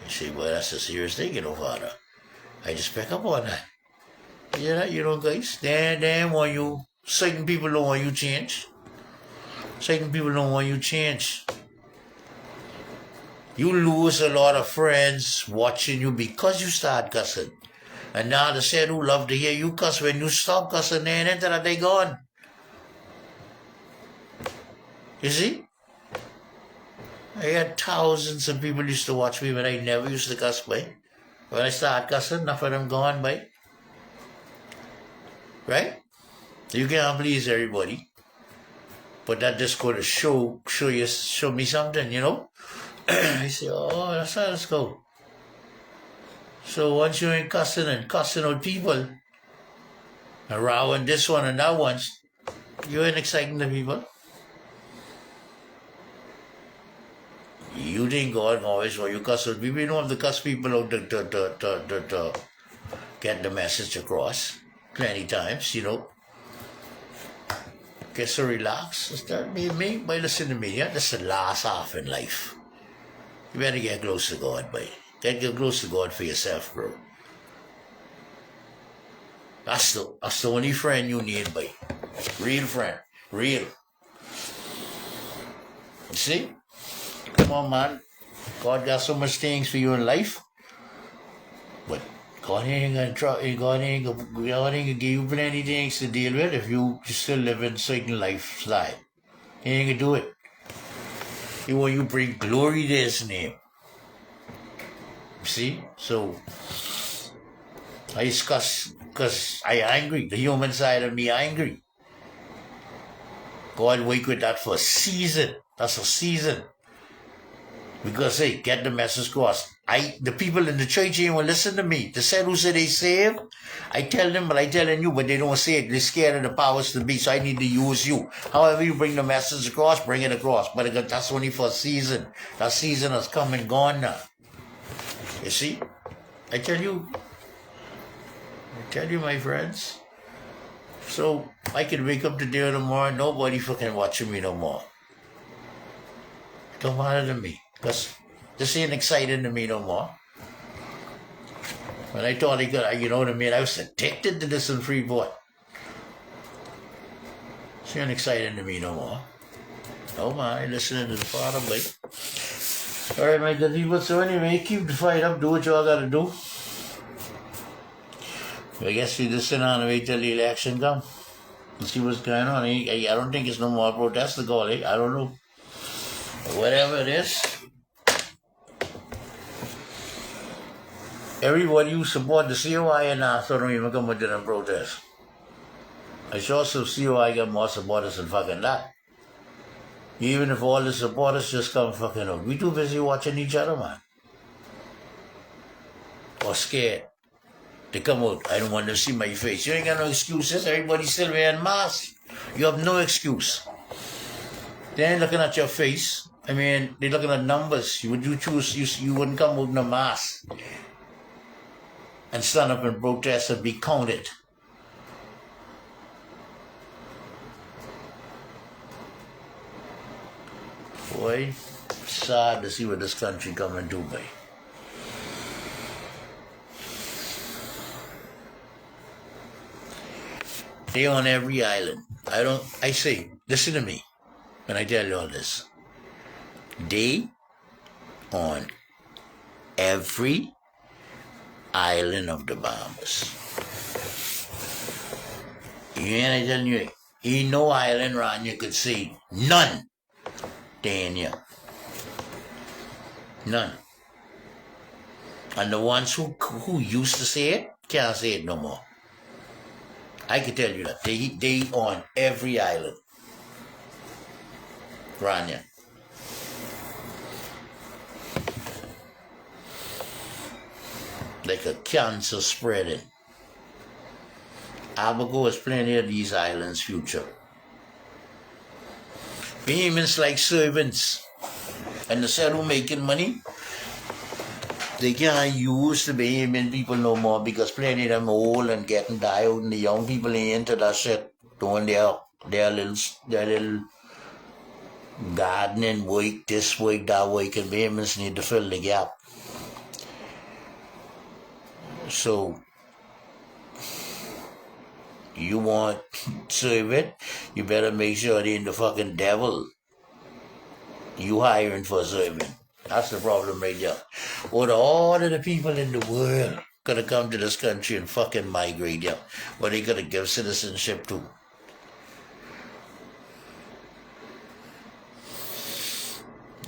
Speaker 1: You say, well, that's a serious thing, you know, Father. I just pick up on that. You know, guys, they want you, certain people don't want you change. Certain people don't want you change. You lose a lot of friends watching you because you start cussing. And now the said who love to hear you cuss, when you stop cussing, they ain't into that, they gone. You see? I had thousands of people used to watch me when I never used to cuss, boy. When I start cussing, enough of them gone, boy. Right? You can't please everybody. But that just going to show me something, you know? I say, oh, that's how let's go. So once you're in cussing out people, and rowing this one and that one, you ain't exciting the people. You think God always want you cuss out people. You don't have to cuss people out to get the message across. Plenty times, you know. Get so relaxed. Me, by listen to me, yeah? That's the last half in life. You better get close to God, boy. Get close to God for yourself, bro. That's the only friend you need, boy. Real friend. Real. You see? Come on, man. God got so much things for you in life. But God ain't gonna give you plenty things to deal with if you still live in certain lifestyle. He ain't gonna do it. He want you bring glory to his name. See? So I discuss because I angry. The human side of me angry. God wake with that for a season. That's a season. Because hey, get the message across. The people in the church ain't will listen to me. The said who said they saved, I tell them, but I telling you, but they don't say it. They're scared of the powers to be, so I need to use you. However you bring the message across, bring it across. But that's only for a season. That season has come and gone now. You see? I tell you, my friends. So I can wake up today or tomorrow, nobody fucking watching me no more. Don't matter to me. Because this ain't exciting to me no more. When I thought I could, you know what I mean? I was addicted to this in Freeport. This ain't exciting to me no more. No man, I listening to the Father, boy. Alright, my good people, so anyway, keep the fight up, do what y'all gotta do. I guess we just sit down and wait till the election come. And see what's going on. I don't think it's no more protest to go, I don't know. Whatever it is. Everybody who support the COI and now don't even come with them protest. I sure some COI got more supporters than fucking that. Even if all the supporters just come fucking out. We too busy watching each other, man. Or scared. They come out, I don't want to see my face. You ain't got no excuses. Everybody's still wearing masks. You have no excuse. They ain't looking at your face. I mean, they're looking at numbers. Would you choose, you wouldn't come with no mask and stand up and protest and be counted. Boy, sad to see what this country coming to be. They on every island. I say, listen to me when I tell you all this. They on every island of the Bahamas. You ain't telling you, ain't no island around you could see none. They in here. None. And the ones who used to say it can't say it no more. I can tell you that. They on every island. Rania. Like a cancer spreading. Abaco has plenty of these islands future. Payments like servants. And the set who making money, they can't use the Bahamian people no more because plenty of them are old and getting die out and the young people ain't into that shit doing their little gardening work, this work, that work, and Bahamians need to fill the gap. So you want serve it, you better make sure they ain't the fucking devil you hiring for serving. That's the problem right there. Or all of the people in the world could have come to this country and fucking migrate here. But they could have give citizenship to.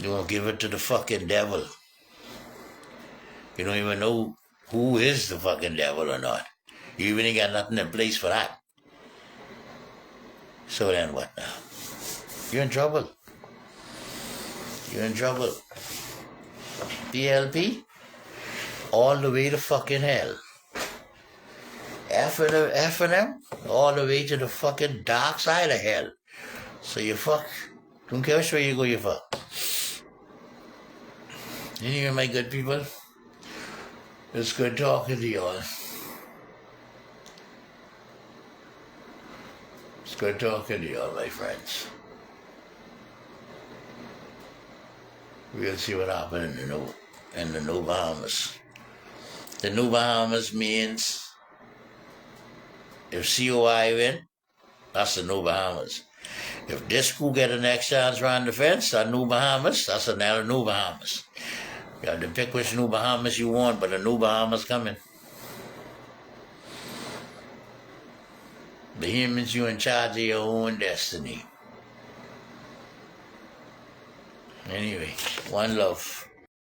Speaker 1: You won't give it to the fucking devil. You don't even know who is the fucking devil or not. You even ain't got nothing in place for that. So then what now? You're in trouble. You're in trouble. PLP, all the way to fucking hell. F and M, all the way to the fucking dark side of hell. So you fuck. Don't care which way you go, you fuck. Anyway, my good people, it's good talking to you all. It's good talking to you all, my friends. We'll see what happens in the New Bahamas. The New Bahamas means if COI win, that's the New Bahamas. If this crew get the next chance around the fence, that's New Bahamas, that's another New Bahamas. You have to pick which New Bahamas you want, but the New Bahamas coming. Bahamians, you in charge of your own destiny. Anyway, one love.